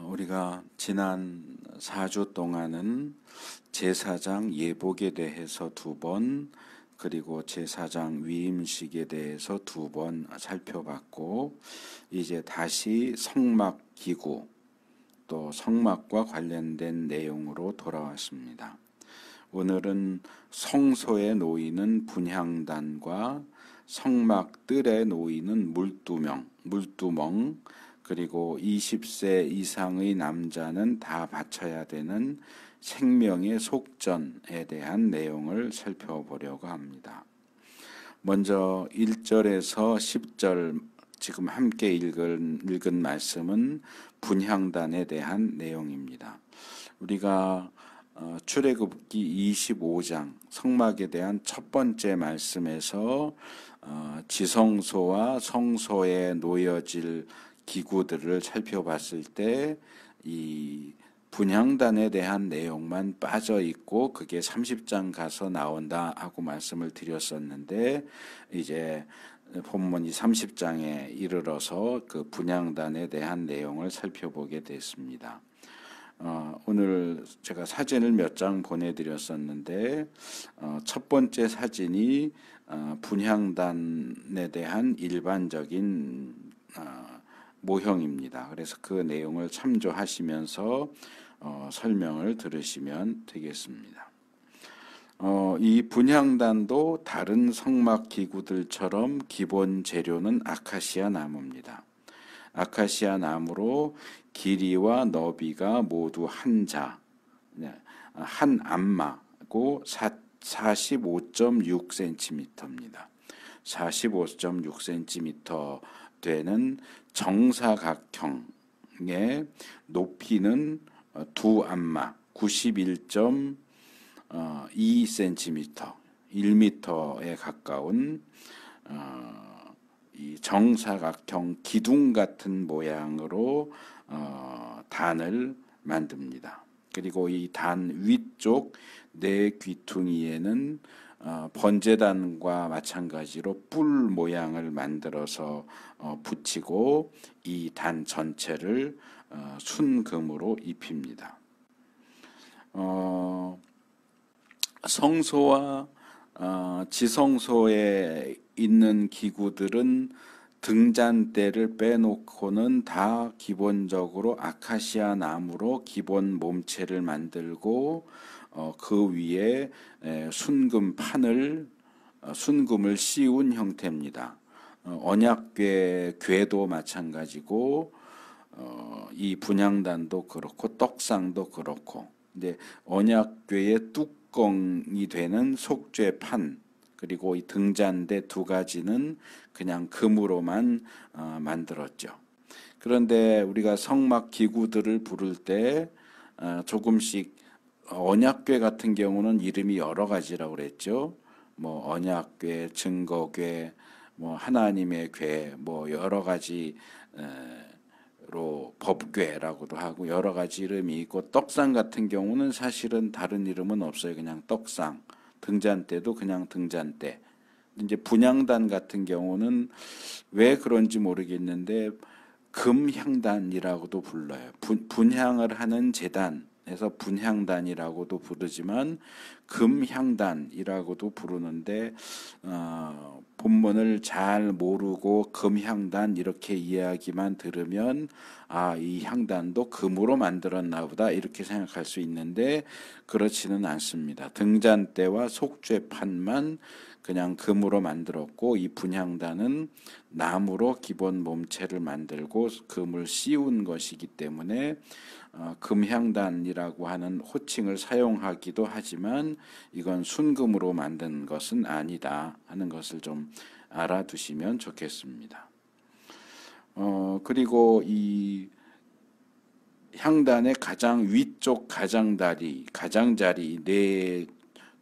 우리가 지난 4주 동안은 제사장 예복에 대해서 2번, 그리고 제사장 위임식에 대해서 2번 살펴봤고, 이제 다시 성막 기구, 또 성막과 관련된 내용으로 돌아왔습니다. 오늘은 성소에 놓이는 분향단과 성막 뜰에 놓이는 물두멍, 그리고 20세 이상의 남자는 다 바쳐야 되는 생명의 속전에 대한 내용을 살펴보려고 합니다. 먼저 1절에서 10절 지금 함께 읽은 말씀은 분향단에 대한 내용입니다. 우리가 출애굽기 25장 성막에 대한 첫 번째 말씀에서 지성소와 성소에 놓여질 기구들을 살펴봤을 때 이 분향단에 대한 내용만 빠져 있고 그게 30장 가서 나온다 하고 말씀을 드렸었는데, 이제 본문이 30장에 이르러서 그 분향단에 대한 내용을 살펴보게 됐습니다. 오늘 제가 사진을 몇 장 보내드렸었는데, 첫 번째 사진이 분향단에 대한 일반적인 모형입니다. 그래서 그 내용을 참조하시면서 설명을 들으시면 되겠습니다. 이 분향단도 다른 성막 기구들처럼 기본 재료는 아카시아 나무입니다. 아카시아 나무로 길이와 너비가 모두 한 안마고 45.6cm입니다. 45.6cm 되는 정사각형의 높이는 두 안마 91.2cm, 1m에 가까운 이 정사각형 기둥 같은 모양으로 단을 만듭니다. 그리고 이 단 위쪽 네 귀퉁이에는 번제단과 마찬가지로 뿔 모양을 만들어서 붙이고 이 단 전체를 순금으로 입힙니다. 성소와 지성소에 있는 기구들은 등잔대를 빼놓고는 다 기본적으로 아카시아 나무로 기본 몸체를 만들고 그 위에 순금을 씌운 형태입니다. 언약궤도 마찬가지고 이 분향단도 그렇고 떡상도 그렇고, 근데 언약궤의 뚜껑이 되는 속죄판 그리고 이 등잔대 두 가지는 그냥 금으로만 만들었죠. 그런데 우리가 성막 기구들을 부를 때 조금씩 언약궤 같은 경우는 이름이 여러 가지라고 그랬죠. 뭐 언약궤, 증거궤, 뭐 하나님의 궤, 뭐 여러 가지로 법궤라고도 하고 여러 가지 이름이 있고, 떡상 같은 경우는 사실은 다른 이름은 없어요. 그냥 떡상. 등잔대도 그냥 등잔대. 이제 분향단 같은 경우는 왜 그런지 모르겠는데 금향단이라고도 불러요. 분향을 하는 제단에서 분향단이라고도 부르지만 금향단이라고도 부르는데, 본문을 잘 모르고 금향단 이렇게 이야기만 들으면 이 향단도 금으로 만들었나 보다 이렇게 생각할 수 있는데 그렇지는 않습니다. 등잔대와 속죄판만 그냥 금으로 만들었고, 이 분향단은 나무로 기본 몸체를 만들고 금을 씌운 것이기 때문에 금향단이라고 하는 호칭을 사용하기도 하지만 이건 순금으로 만든 것은 아니다 하는 것을 좀 알아두시면 좋겠습니다. 그리고 이 향단의 가장 위쪽 가장자리 네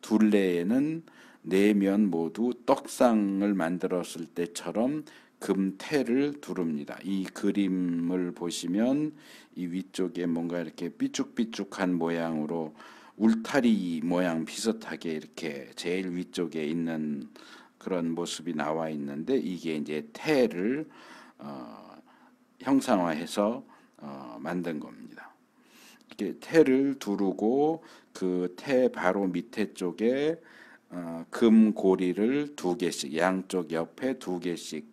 둘레에는 네면 모두 떡상을 만들었을 때처럼 금태를 두릅니다. 이 그림을 보시면 이 위쪽에 뭔가 이렇게 삐쭉삐쭉한 모양으로 울타리 모양 비슷하게 이렇게 제일 위쪽에 있는 그런 모습이 나와 있는데, 이게 이제 태를 형상화해서 만든 겁니다. 이렇게 태를 두르고 그 태 바로 밑에 쪽에 금고리를 2개씩 양쪽 옆에 2개씩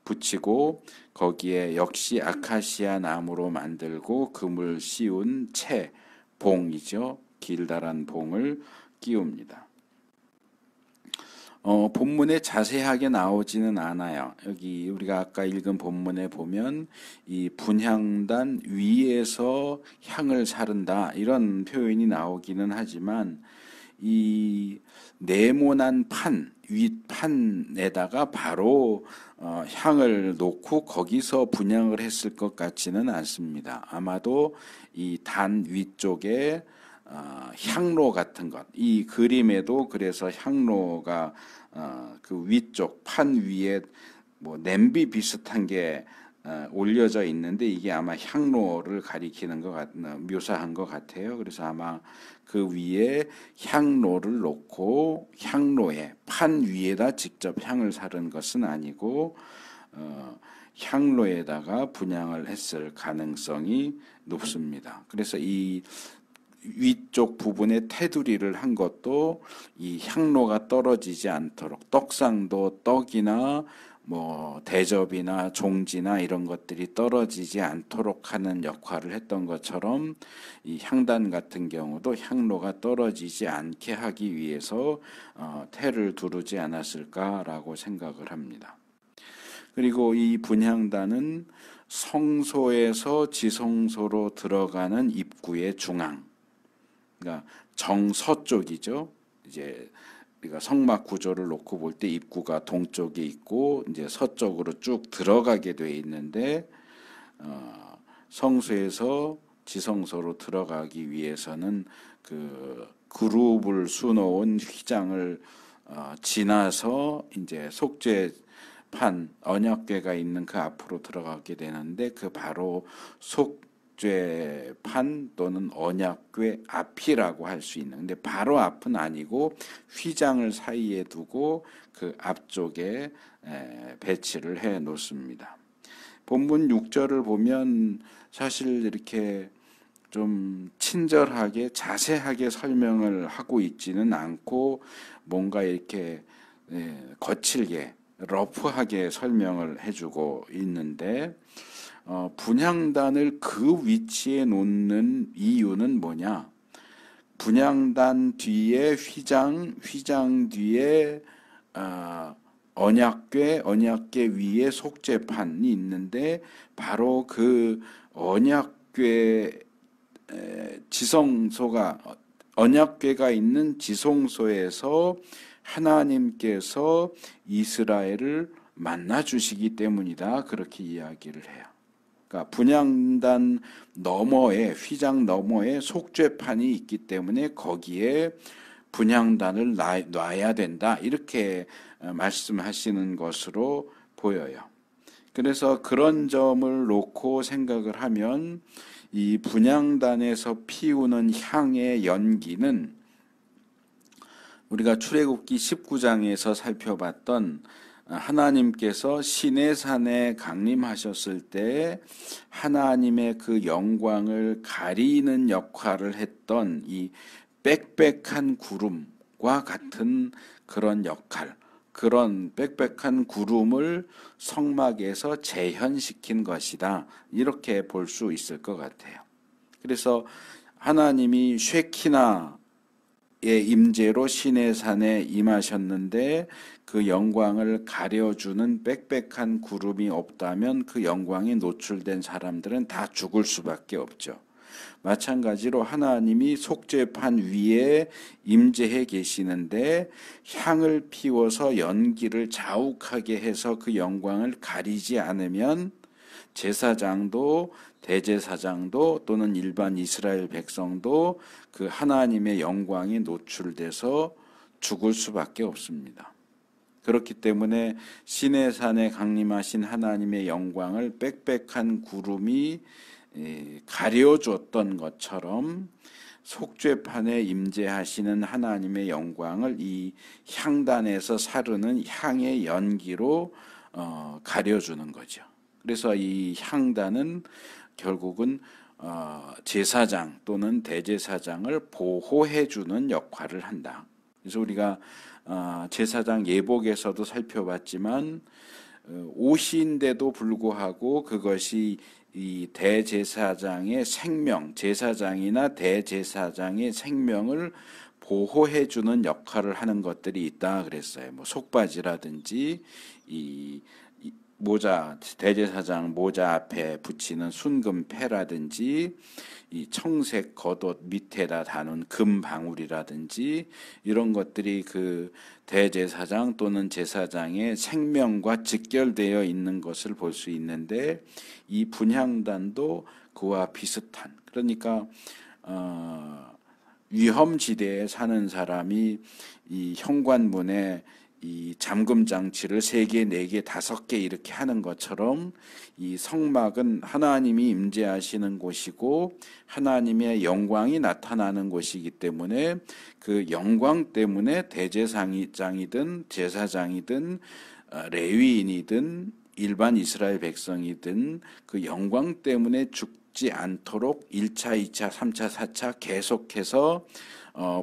붙이고 거기에 역시 아카시아 나무로 만들고 금을 씌운 채, 봉이죠. 길다란 봉을 끼웁니다. 본문에 자세하게 나오지는 않아요. 여기 우리가 아까 읽은 본문에 보면 이 분향단 위에서 향을 사른다 이런 표현이 나오기는 하지만 이 네모난 판, 윗판에다가 바로 향을 놓고 거기서 분향을 했을 것 같지는 않습니다. 아마도 이 단 위쪽에 향로 같은 것, 이 그림에도 그래서 향로가 그 위쪽 판 위에 뭐 냄비 비슷한 게 올려져 있는데 이게 아마 향로를 가리키는 묘사한 것 같아요. 그래서 아마 그 위에 향로를 놓고 향로에 판 위에다 직접 향을 사른 것은 아니고 향로에다가 분향을 했을 가능성이 높습니다. 그래서 이 위쪽 부분에 테두리를 한 것도 이 향로가 떨어지지 않도록 떡상도 떡이나 뭐 대접이나 종지나 이런 것들이 떨어지지 않도록 하는 역할을 했던 것처럼 이 향단 같은 경우도 향로가 떨어지지 않게 하기 위해서 테를 두르지 않았을까라고 생각을 합니다. 그리고 이 분향단은 성소에서 지성소로 들어가는 입구의 중앙, 그러니까 정서쪽이죠. 이제 우리가 성막 구조를 놓고 볼 때 입구가 동쪽에 있고 이제 서쪽으로 쭉 들어가게 돼 있는데 성소에서 지성소로 들어가기 위해서는 그 그룹을 수놓은 휘장을 지나서 이제 속죄판 언약궤가 있는 그 앞으로 들어가게 되는데 그 바로 속죄판 또는 언약궤 앞이라고 할 수 있는, 근데 바로 앞은 아니고 휘장을 사이에 두고 그 앞쪽에 배치를 해 놓습니다. 본문 6절을 보면 사실 이렇게 좀 친절하게 자세하게 설명을 하고 있지는 않고 뭔가 이렇게 거칠게 러프하게 설명을 해주고 있는데 분향단을 그 위치에 놓는 이유는 뭐냐? 분향단 뒤에 휘장 뒤에 언약궤 위에 속죄판이 있는데 바로 그 언약궤 지성소가 언약궤가 있는 지성소에서 하나님께서 이스라엘을 만나 주시기 때문이다. 그렇게 이야기를 해요. 그러니까 분향단 너머에 휘장 너머에 속죄판이 있기 때문에 거기에 분향단을 놔야 된다. 이렇게 말씀하시는 것으로 보여요. 그래서 그런 점을 놓고 생각을 하면 이 분향단에서 피우는 향의 연기는 우리가 출애굽기 19장에서 살펴봤던 하나님께서 시내산에 강림하셨을 때 하나님의 그 영광을 가리는 역할을 했던 이 빽빽한 구름과 같은 그런 역할, 그런 빽빽한 구름을 성막에서 재현시킨 것이다. 이렇게 볼 수 있을 것 같아요. 그래서 하나님이 쉐키나의 임재로 시내산에 임하셨는데 그 영광을 가려주는 빽빽한 구름이 없다면 그 영광에 노출된 사람들은 다 죽을 수밖에 없죠. 마찬가지로 하나님이 속죄판 위에 임재해 계시는데 향을 피워서 연기를 자욱하게 해서 그 영광을 가리지 않으면 제사장도 대제사장도 또는 일반 이스라엘 백성도 그 하나님의 영광에 노출돼서 죽을 수밖에 없습니다. 그렇기 때문에 시내산에 강림하신 하나님의 영광을 빽빽한 구름이 가려줬던 것처럼 속죄판에 임재하시는 하나님의 영광을 이 향단에서 사르는 향의 연기로 가려주는 거죠. 그래서 이 향단은 결국은 제사장 또는 대제사장을 보호해주는 역할을 한다. 그래서 우리가 제사장 예복에서도 살펴봤지만 옷인데도 불구하고 그것이 이 대제사장의 생명, 제사장이나 대제사장의 생명을 보호해주는 역할을 하는 것들이 있다 그랬어요. 뭐 속바지라든지 이 모자, 대제사장 모자 앞에 붙이는 순금패라든지 이 청색 겉옷 밑에다 다는 금방울이라든지 이런 것들이 그 대제사장 또는 제사장의 생명과 직결되어 있는 것을 볼 수 있는데, 이 분향단도 그와 비슷한, 그러니까 위험지대에 사는 사람이 이 현관문에 이 잠금 장치를 3개, 4개, 5개 이렇게 하는 것처럼 이 성막은 하나님이 임재하시는 곳이고 하나님의 영광이 나타나는 곳이기 때문에 그 영광 때문에 대제사장이든 제사장이든 레위인이든 일반 이스라엘 백성이든 그 영광 때문에 죽지 않도록 1차, 2차, 3차, 4차 계속해서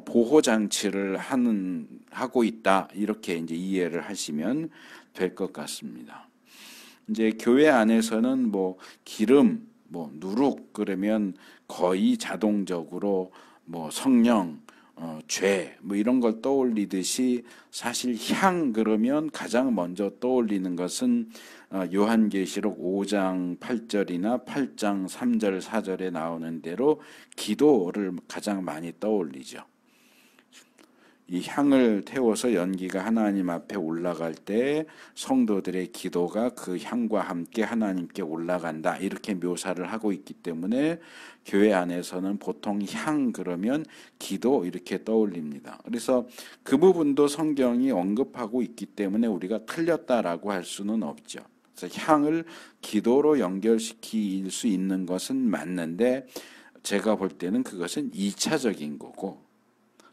보호 장치를 하고 있다, 이렇게 이제 이해를 하시면 될 것 같습니다. 이제 교회 안에서는 뭐 기름, 뭐 누룩 그러면 거의 자동적으로 뭐 성령, 죄, 뭐 이런 걸 떠올리듯이 사실 향 그러면 가장 먼저 떠올리는 것은 요한계시록 5장 8절이나 8장 3절 4절에 나오는 대로 기도를 가장 많이 떠올리죠. 이 향을 태워서 연기가 하나님 앞에 올라갈 때 성도들의 기도가 그 향과 함께 하나님께 올라간다, 이렇게 묘사를 하고 있기 때문에 교회 안에서는 보통 향 그러면 기도 이렇게 떠올립니다. 그래서 그 부분도 성경이 언급하고 있기 때문에 우리가 틀렸다라고 할 수는 없죠. 그래서 향을 기도로 연결시킬 수 있는 것은 맞는데, 제가 볼 때는 그것은 2차적인 거고,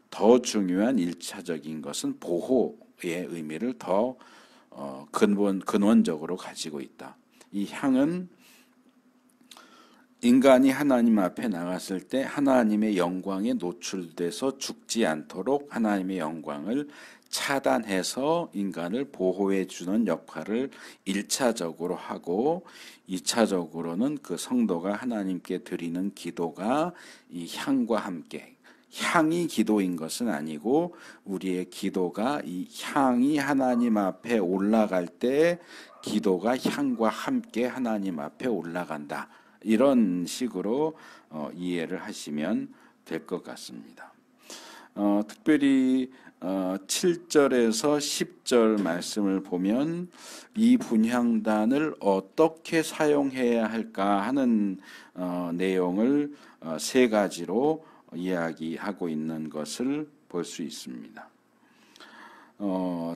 더 중요한 1차적인 것은 보호의 의미를 더 근원적으로 가지고 있다. 이 향은 인간이 하나님 앞에 나갔을 때 하나님의 영광에 노출돼서 죽지 않도록 하나님의 영광을 차단해서 인간을 보호해 주는 역할을 1차적으로 하고, 2차적으로는 그 성도가 하나님께 드리는 기도가 이 향과 함께, 향이 기도인 것은 아니고 우리의 기도가 이 향이 하나님 앞에 올라갈 때 기도가 향과 함께 하나님 앞에 올라간다, 이런 식으로 이해를 하시면 될 것 같습니다. 특별히 7절에서 10절 말씀을 보면 이 분향단을 어떻게 사용해야 할까 하는 내용을 3가지로 이야기하고 있는 것을 볼 수 있습니다.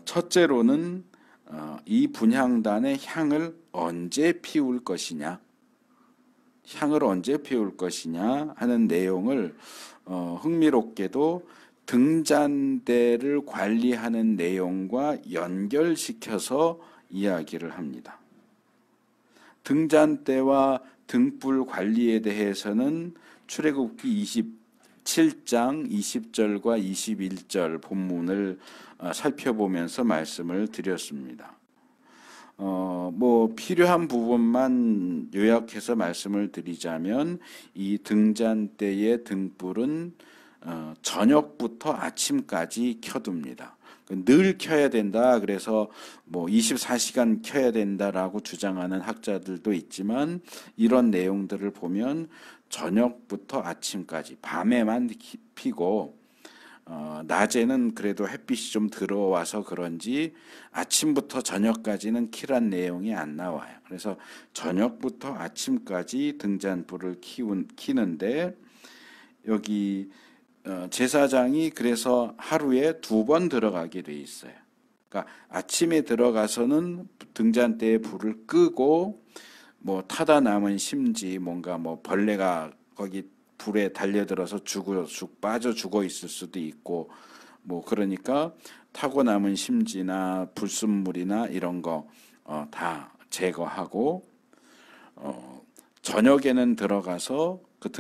첫째로는 이 분향단의 향을 언제 피울 것이냐, 향을 언제 피울 것이냐 하는 내용을 흥미롭게도 등잔대를 관리하는 내용과 연결시켜서 이야기를 합니다. 등잔대와 등불 관리에 대해서는 출애굽기 27장 20절과 21절 본문을 살펴보면서 말씀을 드렸습니다. 뭐 필요한 부분만 요약해서 말씀을 드리자면, 이 등잔대의 등불은 저녁부터 아침까지 켜둡니다. 늘 켜야 된다, 그래서 뭐 24시간 켜야 된다라고 주장하는 학자들도 있지만, 이런 내용들을 보면 저녁부터 아침까지 밤에만 피고 낮에는 그래도 햇빛이 좀 들어와서 그런지 아침부터 저녁까지는 키란 내용이 안 나와요. 그래서 저녁부터 아침까지 등잔불을 키는데, 여기 제사장이 그래서 하루에 2번 들어가게 돼 있어요. 그러니까 아침에 들어가서는 등잔대에 불을 끄고, 뭐 타다 남은 심지, 뭔가 뭐 벌레가 거기 불에 달려들어서 빠져 죽어 있을 수도 있고, 뭐 그러니까 타고 남은 심지나 불순물이나 이런 거 다 제거하고, 저녁에는 들어가서 그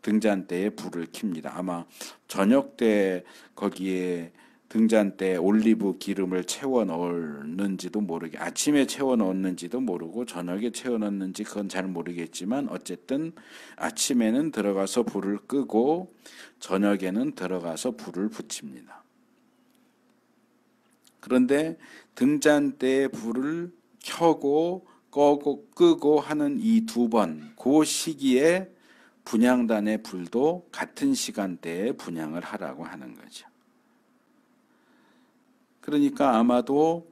등잔대에 불을 켭니다. 아마 저녁 때 거기에 등잔대에 올리브 기름을 채워 넣었는지도 모르게, 아침에 채워 넣었는지도 모르고 저녁에 채워 넣었는지 그건 잘 모르겠지만 어쨌든 아침에는 들어가서 불을 끄고 저녁에는 들어가서 불을 붙입니다. 그런데 등잔대에 불을 켜고 끄고 하는 이 두 번, 그 시기에 분향단의 불도 같은 시간대에 분향을 하라고 하는 거죠. 그러니까 아마도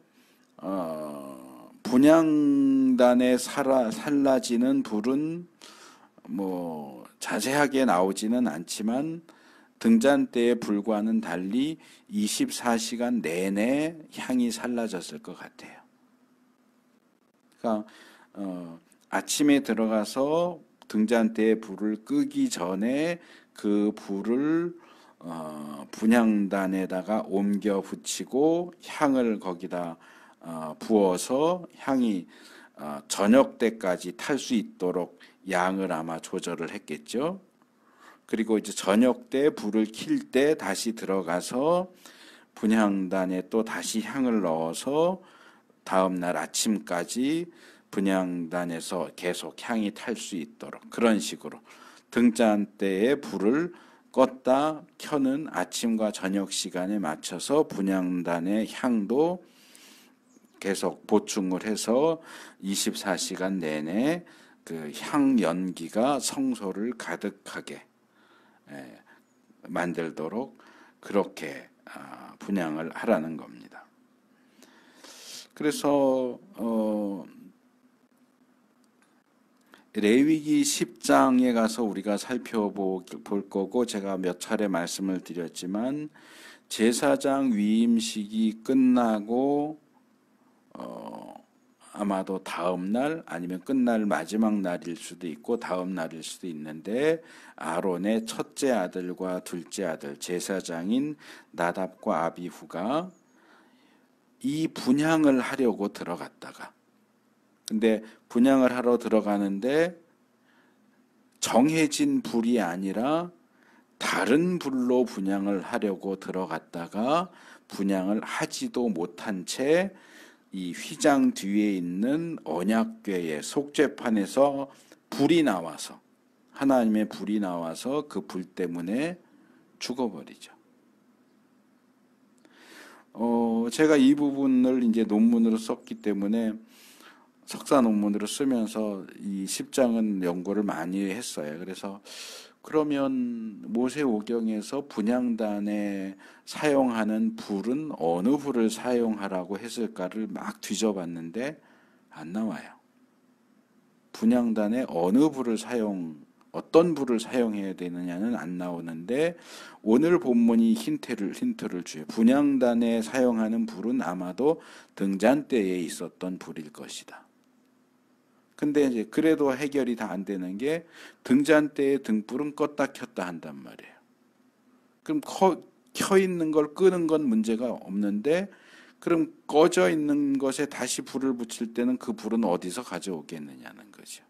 분향단에 살라지는 불은 뭐 자세하게 나오지는 않지만 등잔대의 불과는 달리 24시간 내내 향이 살라졌을 것 같아요. 그러니까 아침에 들어가서 등잔대에 불을 끄기 전에 그 불을 분향단에다가 옮겨 붙이고 향을 거기다 부어서 향이 저녁 때까지 탈 수 있도록 양을 아마 조절을 했겠죠. 그리고 이제 저녁 때 불을 킬 때 다시 들어가서 분향단에 또 다시 향을 넣어서 다음 날 아침까지 분향단에서 계속 향이 탈 수 있도록 그런 식으로 등잔대에 불을 껐다 켜는 아침과 저녁 시간에 맞춰서 분향단의 향도 계속 보충을 해서 24시간 내내 그 향 연기가 성소를 가득하게 만들도록 그렇게 분향을 하라는 겁니다. 그래서 레위기 10장에 가서 우리가 살펴볼 거고 제가 몇 차례 말씀을 드렸지만 제사장 위임식이 끝나고 아마도 다음 날 아니면 끝날 마지막 날일 수도 있고 다음 날일 수도 있는데 아론의 첫째 아들과 둘째 아들 제사장인 나답과 아비후가 이 분향을 하려고 들어갔다가 근데 분향을 하러 들어가는데 정해진 불이 아니라 다른 불로 분향을 하려고 들어갔다가 분향을 하지도 못한 채 이 휘장 뒤에 있는 언약궤의 속죄판에서 불이 나와서 하나님의 불이 나와서 그 불 때문에 죽어버리죠. 제가 이 부분을 이제 논문으로 썼기 때문에 석사 논문으로 쓰면서 이 10장은 연구를 많이 했어요. 그래서 그러면 모세오경에서 분향단에 사용하는 불은 어느 불을 사용하라고 했을까를 막 뒤져봤는데 안 나와요. 분향단에 어떤 불을 사용해야 되느냐는 안 나오는데 오늘 본문이 힌트를 줘요. 분향단에 사용하는 불은 아마도 등잔대에 있었던 불일 것이다. 근데 이제 그래도 해결이 다 안 되는 게 등잔대의 등불은 껐다 켰다 한단 말이에요. 그럼 켜 있는 걸 끄는 건 문제가 없는데 그럼 꺼져 있는 것에 다시 불을 붙일 때는 그 불은 어디서 가져오겠느냐는 거죠.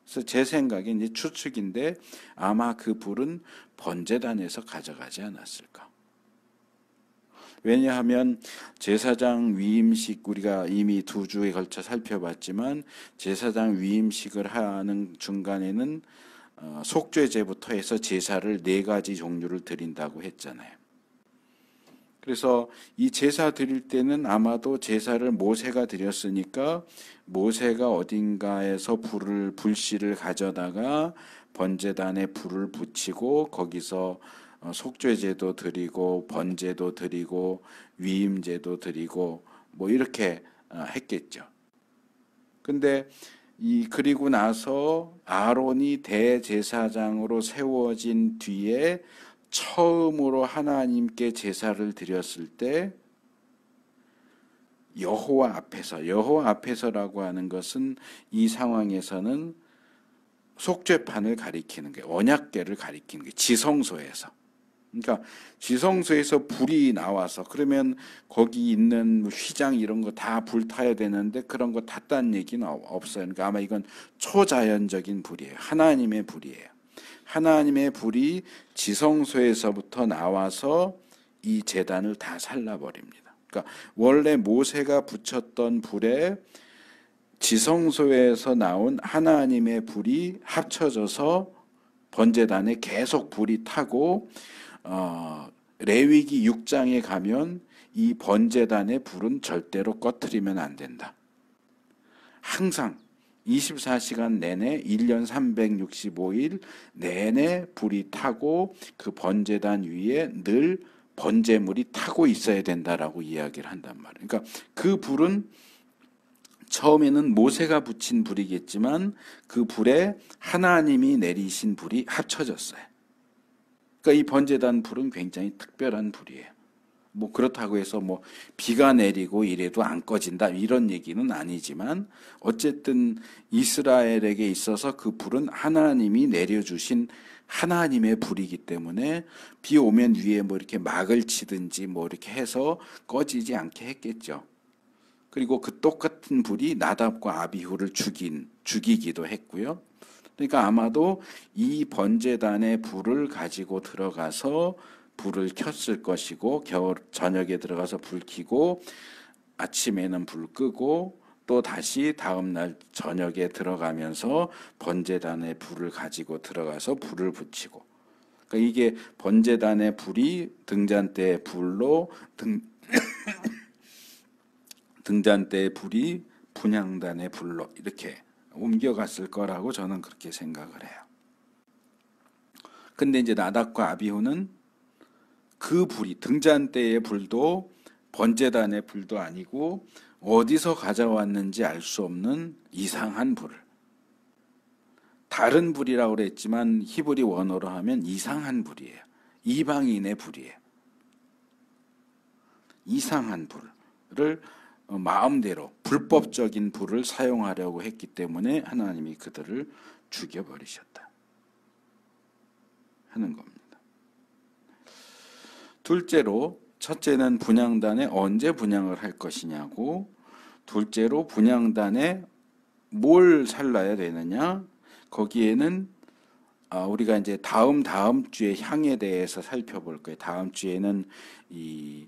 그래서 제 생각에 이제 추측인데 아마 그 불은 번제단에서 가져가지 않았을까. 왜냐하면 제사장 위임식 우리가 이미 2주에 걸쳐 살펴봤지만 제사장 위임식을 하는 중간에는 속죄제부터 해서 제사를 4가지 종류를 드린다고 했잖아요. 그래서 이 제사 드릴 때는 아마도 제사를 모세가 드렸으니까 모세가 어딘가에서 불씨를 가져다가 번제단에 불을 붙이고 거기서 속죄제도 드리고 번제도 드리고 위임제도 드리고 뭐 이렇게 했겠죠. 근데 그리고 나서 아론이 대제사장으로 세워진 뒤에 처음으로 하나님께 제사를 드렸을 때 여호와 앞에서라고 하는 것은 이 상황에서는 속죄판을 가리키는 게 언약궤를 가리키는 게 지성소에서 그러니까 지성소에서 불이 나와서 그러면 거기 있는 휘장 이런 거 다 불타야 되는데 그런 거 탔다는 얘기는 없어요. 그러니까 아마 이건 초자연적인 불이에요. 하나님의 불이에요. 하나님의 불이 지성소에서부터 나와서 이 제단을 다 살라버립니다. 그러니까 원래 모세가 붙였던 불에 지성소에서 나온 하나님의 불이 합쳐져서 번제단에 계속 불이 타고 레위기 6장에 가면 이 번제단의 불은 절대로 꺼트리면 안 된다. 항상 24시간 내내 1년 365일 내내 불이 타고 그 번제단 위에 늘 번제물이 타고 있어야 된다라고 이야기를 한단 말이에요. 그러니까 그 불은 처음에는 모세가 붙인 불이겠지만 그 불에 하나님이 내리신 불이 합쳐졌어요. 그러니까 이 번제단 불은 굉장히 특별한 불이에요. 뭐 그렇다고 해서 뭐 비가 내리고 이래도 안 꺼진다 이런 얘기는 아니지만 어쨌든 이스라엘에게 있어서 그 불은 하나님이 내려주신 하나님의 불이기 때문에 비 오면 위에 뭐 이렇게 막을 치든지 뭐 이렇게 해서 꺼지지 않게 했겠죠. 그리고 그 똑같은 불이 나답과 아비후를 죽이기도 했고요. 그러니까 아마도 이 번제단의 불을 가지고 들어가서 불을 켰을 것이고 저녁에 들어가서 불 켜고 아침에는 불 끄고 또 다시 다음 날 저녁에 들어가면서 번제단의 불을 가지고 들어가서 불을 붙이고 그러니까 이게 번제단의 불이 등잔대의 불로 등잔대의 불이 분향단의 불로 이렇게 옮겨갔을 거라고 저는 그렇게 생각을 해요. 근데 이제 나답과 아비후는 그 불이 등잔대의 불도 번제단의 불도 아니고 어디서 가져왔는지 알 수 없는 이상한 불을 다른 불이라고 그랬지만 히브리 원어로 하면 이상한 불이에요. 이방인의 불이에요. 이상한 불을 마음대로 불법적인 불을 사용하려고 했기 때문에 하나님이 그들을 죽여버리셨다 하는 겁니다. 둘째로 첫째는 분향단에 언제 분향을 할 것이냐고 둘째로 분향단에 뭘 살라야 되느냐 거기에는 우리가 이제 다음 주에 향에 대해서 살펴볼 거예요. 다음 주에는 이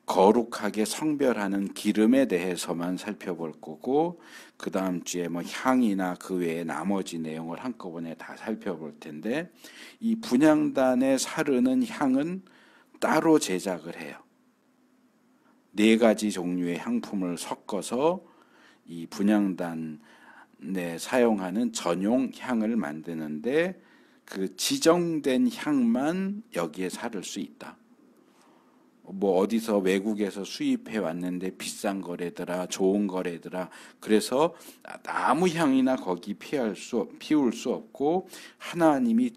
거룩하게 성별하는 기름에 대해서만 살펴볼 거고 그 다음 주에 뭐 향이나 그 외에 나머지 내용을 한꺼번에 다 살펴볼 텐데 이 분향단에 사르는 향은 따로 제작을 해요. 4가지 종류의 향품을 섞어서 이 분향단에 사용하는 전용 향을 만드는데 그 지정된 향만 여기에 사를 수 있다. 뭐 어디서 외국에서 수입해 왔는데 비싼 거래더라 좋은 거래더라 그래서 아무 향이나 거기 피울 수 없고 하나님이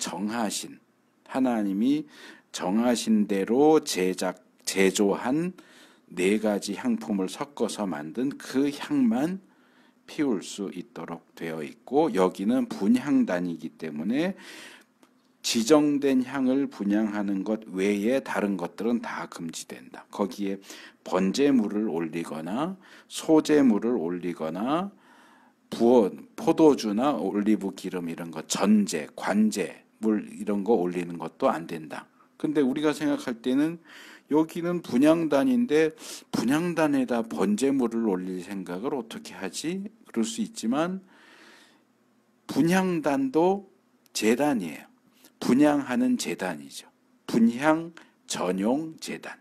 정하신 대로 제조한 4가지 향품을 섞어서 만든 그 향만 피울 수 있도록 되어 있고 여기는 분향단이기 때문에 지정된 향을 분향하는 것 외에 다른 것들은 다 금지된다. 거기에 번제물을 올리거나 소제물을 올리거나 포도주나 올리브 기름 이런 거 전제, 관제, 물 이런 거 올리는 것도 안 된다. 근데 우리가 생각할 때는 여기는 분향단인데 분향단에다 번제물을 올릴 생각을 어떻게 하지? 그럴 수 있지만 분향단도 제단이에요. 분향하는 제단이죠. 분향 전용 제단.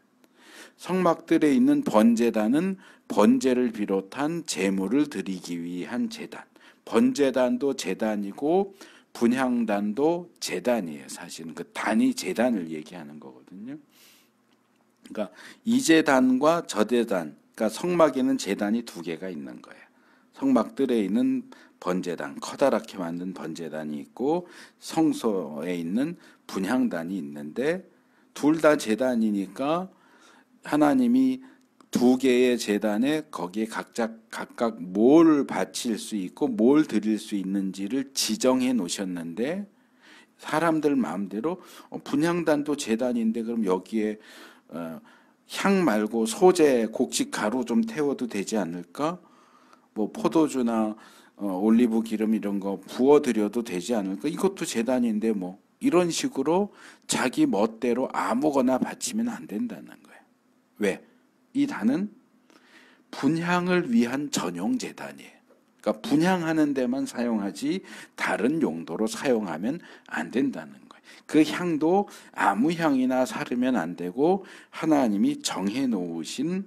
성막들에 있는 번제단은 번제를 비롯한 제물을 드리기 위한 제단. 번제단도 제단이고 분향단도 제단이에요. 사실은 그 단이 제단을 얘기하는 거거든요. 그러니까 이 제단과 저 제단, 그러니까 성막에는 제단이 2개가 있는 거예요. 성막들에 있는 번제단, 커다랗게 만든 번제단이 있고 성소에 있는 분향단이 있는데 둘 다 제단이니까 하나님이 2개의 제단에 거기에 각각 뭘 바칠 수 있고 뭘 드릴 수 있는지를 지정해 놓으셨는데 사람들 마음대로 분향단도 제단인데 그럼 여기에 향 말고 소재, 곡식 가루 좀 태워도 되지 않을까? 뭐 포도주나 올리브 기름 이런 거 부어드려도 되지 않을까? 이것도 제단인데 뭐 이런 식으로 자기 멋대로 아무거나 바치면 안 된다는 거예요. 왜? 이 단은 분향을 위한 전용 제단이에요. 그러니까 분향하는 데만 사용하지 다른 용도로 사용하면 안 된다는 거예요. 그 향도 아무 향이나 사르면 안 되고 하나님이 정해 놓으신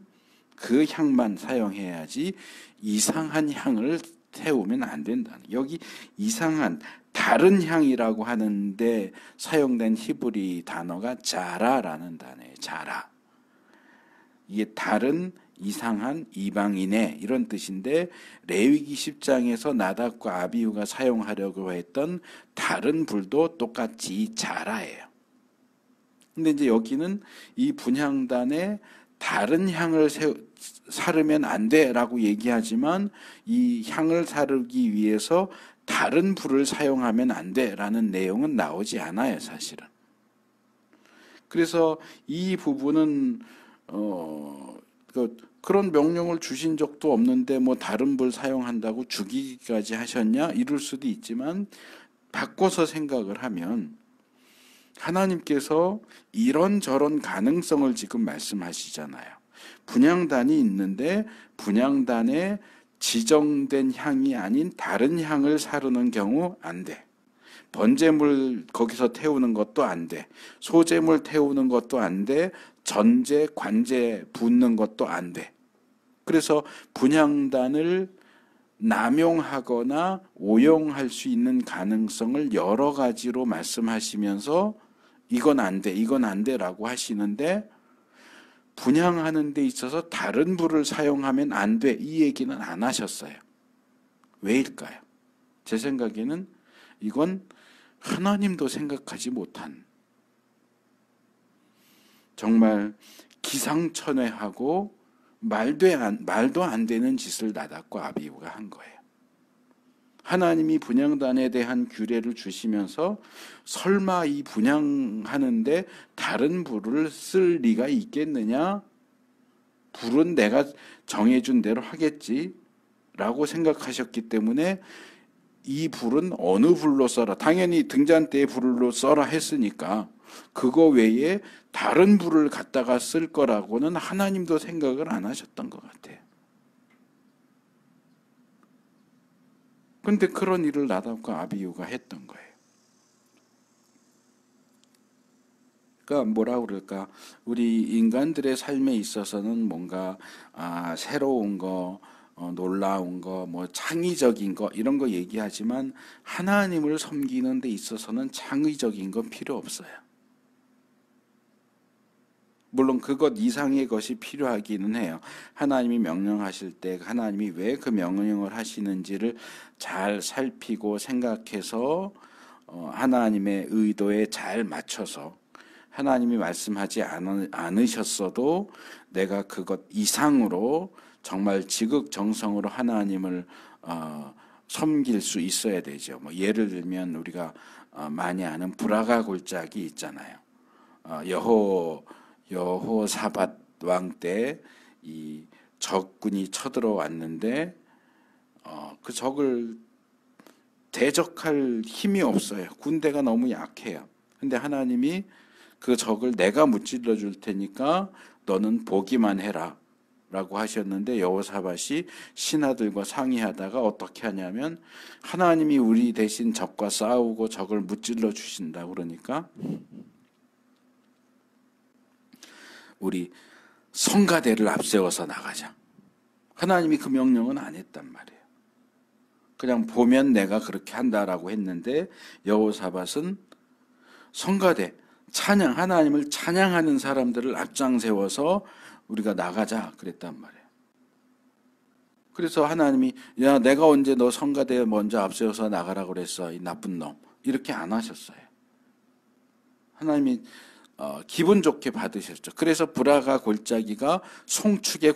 그 향만 사용해야지 이상한 향을 태우면 안 된다는. 여기 이상한 다른 향이라고 하는데 사용된 히브리 단어가 자라라는 단어예요. 자라. 이게 다른 이상한 이방인의 이런 뜻인데 레위기 10장에서 나답과 아비후가 사용하려고 했던 다른 불도 똑같이 자라예요. 근데 이제 여기는 이 분향단에 다른 향을 사르면 안 돼라고 얘기하지만 이 향을 사르기 위해서 다른 불을 사용하면 안 돼라는 내용은 나오지 않아요, 사실은. 그래서 이 부분은 그런 명령을 주신 적도 없는데 뭐 다른 불 사용한다고 죽이기까지 하셨냐? 이럴 수도 있지만 바꿔서 생각을 하면 하나님께서 이런저런 가능성을 지금 말씀하시잖아요. 분향단이 있는데 분향단에 지정된 향이 아닌 다른 향을 사르는 경우 안 돼. 번제물 거기서 태우는 것도 안 돼. 소제물 태우는 것도 안 돼. 전제, 관제 붓는 것도 안 돼. 그래서 분향단을 남용하거나 오용할 수 있는 가능성을 여러 가지로 말씀하시면서 이건 안 돼, 이건 안 돼라고 하시는데 분향하는 데 있어서 다른 불을 사용하면 안 돼, 이 얘기는 안 하셨어요. 왜일까요? 제 생각에는 이건 하나님도 생각하지 못한 정말 기상천외하고 말도 안 되는 짓을 나답과 아비후가 한 거예요. 하나님이 분향단에 대한 규례를 주시면서 설마 이 분향하는데 다른 불을 쓸 리가 있겠느냐? 불은 내가 정해준 대로 하겠지 라고 생각하셨기 때문에 이 불은 어느 불로 써라. 당연히 등잔대의 불로 써라 했으니까 그거 외에 다른 불을 갖다가 쓸 거라고는 하나님도 생각을 안 하셨던 것 같아요. 그런데 그런 일을 나답과 아비후가 했던 거예요. 그러니까 뭐라 그럴까? 우리 인간들의 삶에 있어서는 뭔가 새로운 거, 놀라운 거, 뭐 창의적인 거 이런 거 얘기하지만 하나님을 섬기는 데 있어서는 창의적인 건 필요 없어요. 물론 그것 이상의 것이 필요하기는 해요. 하나님이 명령하실 때 하나님이 왜 그 명령을 하시는지를 잘 살피고 생각해서 하나님의 의도에 잘 맞춰서 하나님이 말씀하지 않으셨어도 내가 그것 이상으로 정말 지극정성으로 하나님을 섬길 수 있어야 되죠. 뭐 예를 들면 우리가 많이 아는 브라가 골짜기 있잖아요. 여호사밧 왕 때 이 적군이 쳐들어왔는데 그 적을 대적할 힘이 없어요. 군대가 너무 약해요. 근데 하나님이 그 적을 내가 무찔러 줄 테니까 너는 보기만 해라 라고 하셨는데 여호사밧이 신하들과 상의하다가 어떻게 하냐면 하나님이 우리 대신 적과 싸우고 적을 무찔러 주신다 그러니까 우리 성가대를 앞세워서 나가자. 하나님이 그 명령은 안 했단 말이에요. 그냥 보면 내가 그렇게 한다라고 했는데 여호사밧은 성가대, 찬양, 하나님을 찬양하는 사람들을 앞장세워서 우리가 나가자 그랬단 말이에요. 그래서 하나님이 야 내가 언제 너 성가대에 먼저 앞세워서 나가라고 그랬어 이 나쁜 놈 이렇게 안 하셨어요. 하나님이 기분 좋게 받으셨죠. 그래서 브라가 골짜기가 송축의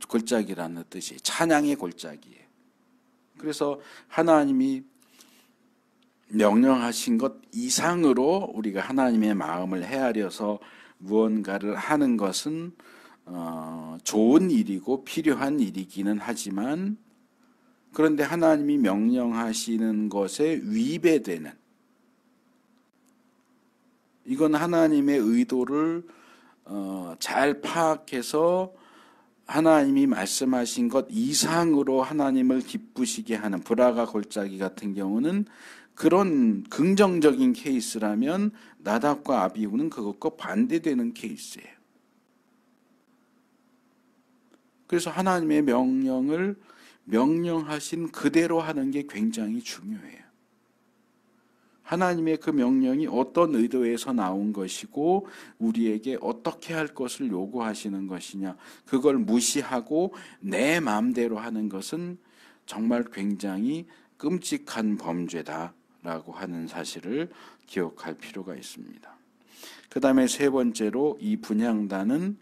골짜기라는 뜻이, 찬양의 골짜기예요. 그래서 하나님이 명령하신 것 이상으로 우리가 하나님의 마음을 헤아려서 무언가를 하는 것은 좋은 일이고 필요한 일이기는 하지만, 그런데 하나님이 명령하시는 것에 위배되는, 이건 하나님의 의도를 잘 파악해서 하나님이 말씀하신 것 이상으로 하나님을 기쁘시게 하는, 브라가 골짜기 같은 경우는 그런 긍정적인 케이스라면 나답과 아비후는 그것과 반대되는 케이스예요. 그래서 하나님의 명령을 명령하신 그대로 하는 게 굉장히 중요해요. 하나님의 그 명령이 어떤 의도에서 나온 것이고 우리에게 어떻게 할 것을 요구하시는 것이냐, 그걸 무시하고 내 마음대로 하는 것은 정말 굉장히 끔찍한 범죄다라고 하는 사실을 기억할 필요가 있습니다. 그 다음에 세 번째로, 이 분향단은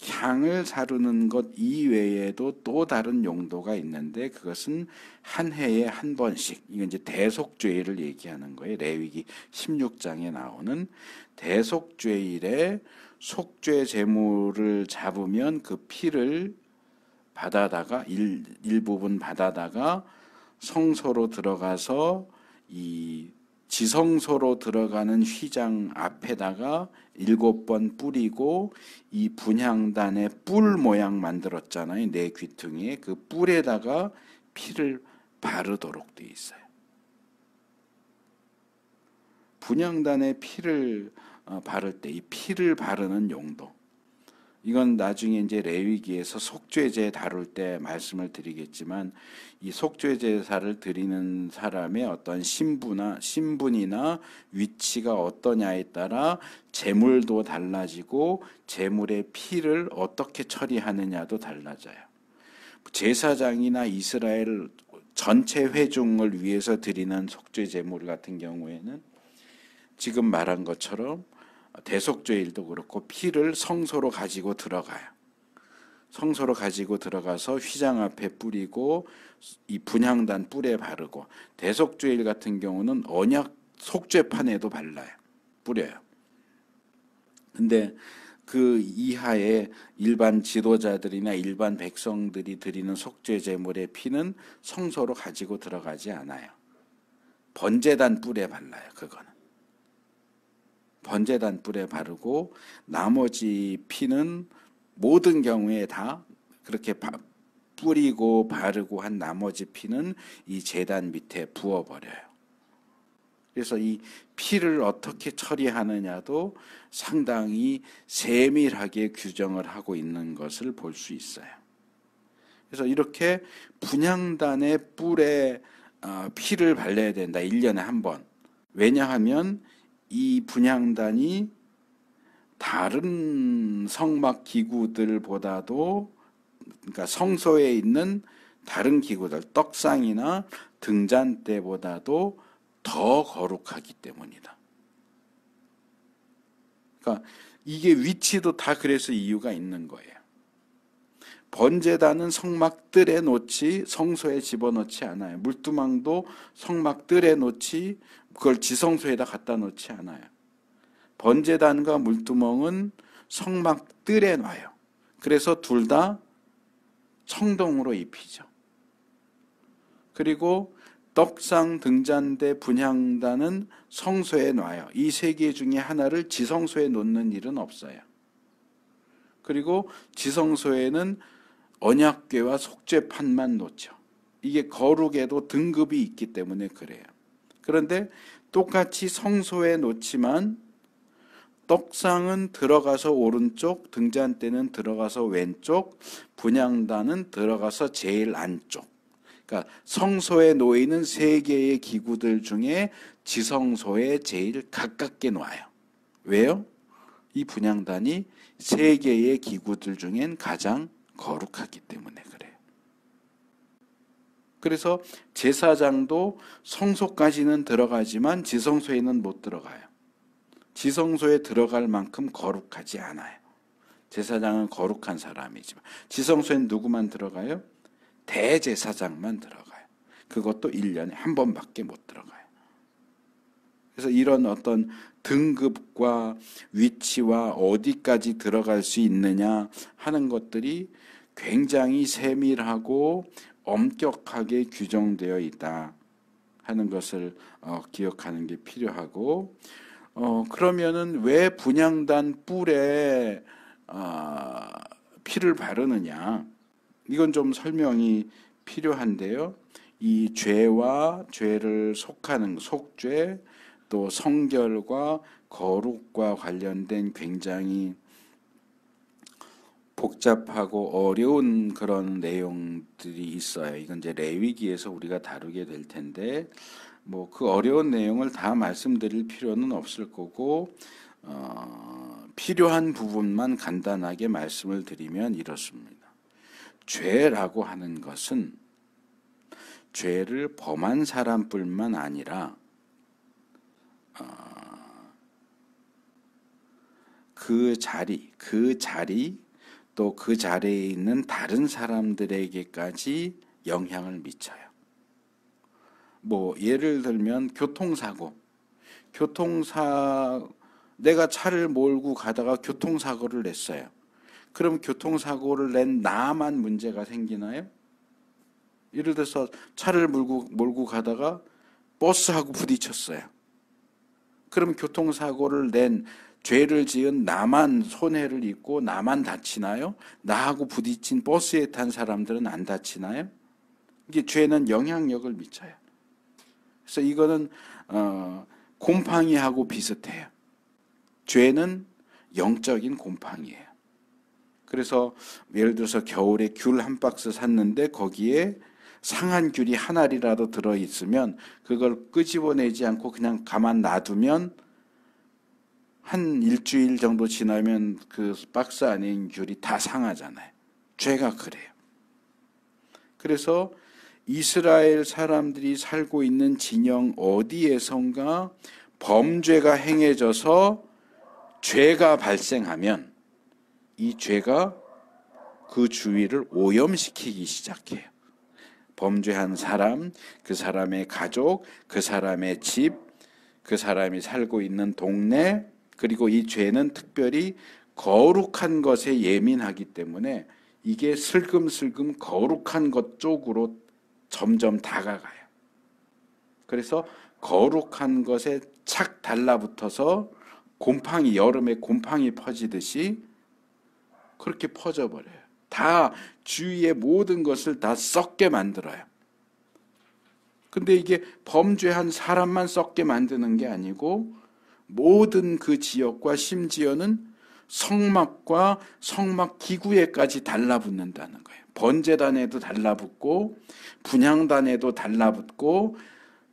향을 사르는 것 이외에도 또 다른 용도가 있는데, 그것은 한 해에 한 번씩, 이건 이제 대속죄일을 얘기하는 거예요. 레위기 16장에 나오는 대속죄일에 속죄 제물을 잡으면 그 피를 받아다가 일부분 받아다가 성소로 들어가서 이 지성소로 들어가는 휘장 앞에다가 7번 뿌리고, 이 분향단의 뿔 모양 만들었잖아요. 네 귀퉁이에 그 뿔에다가 피를 바르도록 돼 있어요. 분향단에 피를 바를 때 이 피를 바르는 용도, 이건 나중에 이제 레위기에서 속죄제 다룰 때 말씀을 드리겠지만, 이 속죄 제사를 드리는 사람의 어떤 신분이나 위치가 어떠냐에 따라 제물도 달라지고 제물의 피를 어떻게 처리하느냐도 달라져요. 제사장이나 이스라엘 전체 회중을 위해서 드리는 속죄 제물 같은 경우에는 지금 말한 것처럼 대속죄일도 그렇고 피를 성소로 가지고 들어가요. 성소로 가지고 들어가서 휘장 앞에 뿌리고 이 분향단 뿔에 바르고, 대속죄일 같은 경우는 언약 속죄판에도 발라요. 뿌려요. 근데 그 이하에 일반 지도자들이나 일반 백성들이 드리는 속죄 제물의 피는 성소로 가지고 들어가지 않아요. 번제단 뿔에 발라요. 그거는 번제단 뿔에 바르고, 나머지 피는 모든 경우에 다 그렇게 뿌리고 바르고 한 나머지 피는 이 제단 밑에 부어버려요. 그래서 이 피를 어떻게 처리하느냐도 상당히 세밀하게 규정을 하고 있는 것을 볼 수 있어요. 그래서 이렇게 분향단의 뿔에 피를 발라야 된다. 1년에 한 번. 왜냐하면 이 분향단이 다른 성막 기구들보다도, 그러니까 성소에 있는 다른 기구들, 떡상이나 등잔대보다도 더 거룩하기 때문이다. 그러니까 이게 위치도 다 그래서 이유가 있는 거예요. 번제단은 성막 뜰에 놓지 성소에 집어넣지 않아요. 물두망도 성막 뜰에 놓지 그걸 지성소에다 갖다 놓지 않아요. 번제단과 물두멍은 성막 뜰에 놔요. 그래서 둘 다 청동으로 입히죠. 그리고 떡상, 등잔대, 분향단은 성소에 놔요. 이 세 개 중에 하나를 지성소에 놓는 일은 없어요. 그리고 지성소에는 언약궤와 속죄판만 놓죠. 이게 거룩에도 등급이 있기 때문에 그래요. 그런데 똑같이 성소에 놓지만 떡상은 들어가서 오른쪽, 등잔대는 들어가서 왼쪽, 분향단은 들어가서 제일 안쪽. 그러니까 성소에 놓이는 세 개의 기구들 중에 지성소에 제일 가깝게 놔요. 왜요? 이 분향단이 세 개의 기구들 중엔 가장 거룩하기 때문에 그래요. 그래서 제사장도 성소까지는 들어가지만 지성소에는 못 들어가요. 지성소에 들어갈 만큼 거룩하지 않아요. 제사장은 거룩한 사람이지만 지성소엔 누구만 들어가요? 대제사장만 들어가요. 그것도 1년에 한 번밖에 못 들어가요. 그래서 이런 어떤 등급과 위치와 어디까지 들어갈 수 있느냐 하는 것들이 굉장히 세밀하고 엄격하게 규정되어 있다 하는 것을 기억하는 게 필요하고, 그러면은 왜 분향단 뿔에 피를 바르느냐? 이건 좀 설명이 필요한데요. 이 죄와 죄를 속하는 속죄, 또 성결과 거룩과 관련된 굉장히 복잡하고 어려운 그런 내용들이 있어요. 이건 이제 레위기에서 우리가 다루게 될 텐데, 뭐 그 어려운 내용을 다 말씀드릴 필요는 없을 거고, 필요한 부분만 간단하게 말씀을 드리면 이렇습니다. 죄라고 하는 것은 죄를 범한 사람뿐만 아니라 그 자리 또 그 자리에 있는 다른 사람들에게까지 영향을 미쳐요. 뭐 예를 들면 내가 차를 몰고 가다가 교통사고를 냈어요. 그럼 교통사고를 낸 나만 문제가 생기나요? 예를 들어서 차를 몰고 가다가 버스하고 부딪혔어요. 그럼 교통사고를 낸 죄를 지은 나만 손해를 입고 나만 다치나요? 나하고 부딪힌 버스에 탄 사람들은 안 다치나요? 이게 죄는 영향력을 미쳐요. 그래서 이거는 곰팡이하고 비슷해요. 죄는 영적인 곰팡이에요. 그래서 예를 들어서 겨울에 귤 한 박스 샀는데 거기에 상한 귤이 한 알이라도 들어있으면 그걸 끄집어내지 않고 그냥 가만 놔두면 한 일주일 정도 지나면 그 박스 안에 있는 귤이 다 상하잖아요. 죄가 그래요. 그래서 이스라엘 사람들이 살고 있는 진영 어디에선가 범죄가 행해져서 죄가 발생하면 이 죄가 그 주위를 오염시키기 시작해요. 범죄한 사람, 그 사람의 가족, 그 사람의 집, 그 사람이 살고 있는 동네, 그리고 이 죄는 특별히 거룩한 것에 예민하기 때문에 이게 슬금슬금 거룩한 것 쪽으로 점점 다가가요. 그래서 거룩한 것에 착 달라붙어서 여름에 곰팡이 퍼지듯이 그렇게 퍼져버려요. 다 주위의 모든 것을 다 썩게 만들어요. 근데 이게 범죄한 사람만 썩게 만드는 게 아니고 모든 그 지역과 심지어는 성막과 성막 기구에까지 달라붙는다는 거예요. 번제단에도 달라붙고 분향단에도 달라붙고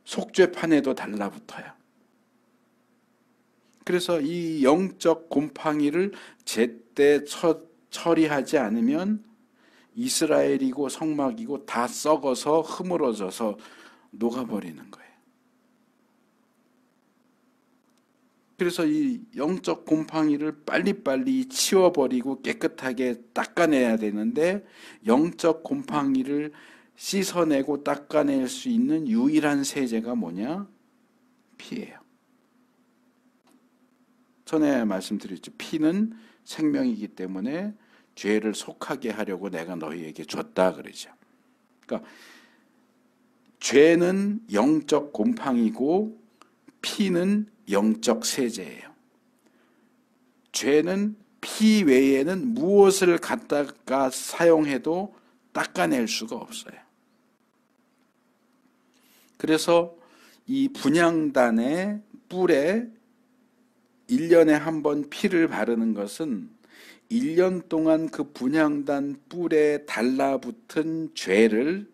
속죄판에도 달라붙어요. 그래서 이 영적 곰팡이를 제때 처리하지 않으면 이스라엘이고 성막이고 다 썩어서 흐물어져서 녹아버리는 거예요. 그래서 이 영적 곰팡이를 빨리빨리 치워버리고 깨끗하게 닦아내야 되는데 영적 곰팡이를 씻어내고 닦아낼 수 있는 유일한 세제가 뭐냐? 피예요. 전에 말씀드렸죠. 피는 생명이기 때문에 죄를 속하게 하려고 내가 너희에게 줬다 그러죠. 그러니까 죄는 영적 곰팡이고 피는 영적 세제예요. 죄는 피 외에는 무엇을 갖다가 사용해도 닦아낼 수가 없어요. 그래서 이 분향단의 뿔에 1년에 한 번 피를 바르는 것은 1년 동안 그 분향단 뿔에 달라붙은 죄를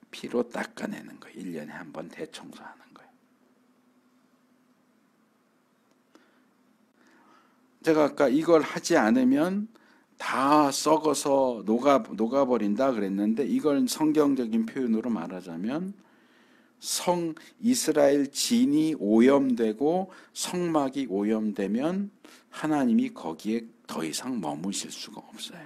피로 닦아내는 거예요. 1년에 한 번 대청소하는 거예요. 제가 아까 이걸 하지 않으면 다 썩어서 녹아버린다 그랬는데 이걸 성경적인 표현으로 말하자면 이스라엘 진이 오염되고 성막이 오염되면 하나님이 거기에 더 이상 머무실 수가 없어요.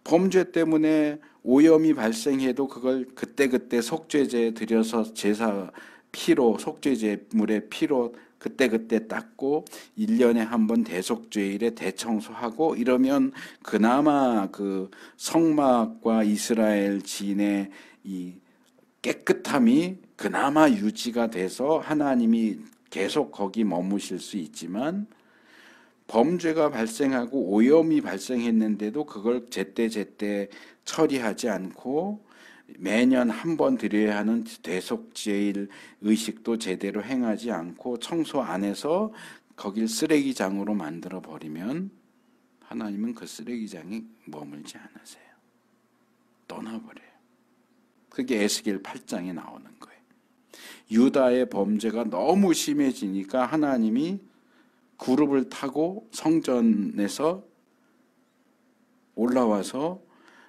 범죄 때문에 오염이 발생해도 그걸 그때그때 속죄제에 들여서 제사 피로, 속죄제물의 피로 그때그때 닦고 1년에 한 번 대속죄일에 대청소하고 이러면 그나마 그 성막과 이스라엘 진의 이 깨끗함이 그나마 유지가 돼서 하나님이 계속 거기 머무실 수 있지만, 범죄가 발생하고 오염이 발생했는데도 그걸 제때제때 처리하지 않고 매년 한 번 드려야 하는 대속죄일 의식도 제대로 행하지 않고 청소 안 해서 거길 쓰레기장으로 만들어 버리면 하나님은 그 쓰레기장에 머물지 않으세요. 떠나버려요. 그게 에스겔 8장에 나오는 거예요. 유다의 범죄가 너무 심해지니까 하나님이 그룹을 타고 성전에서 올라와서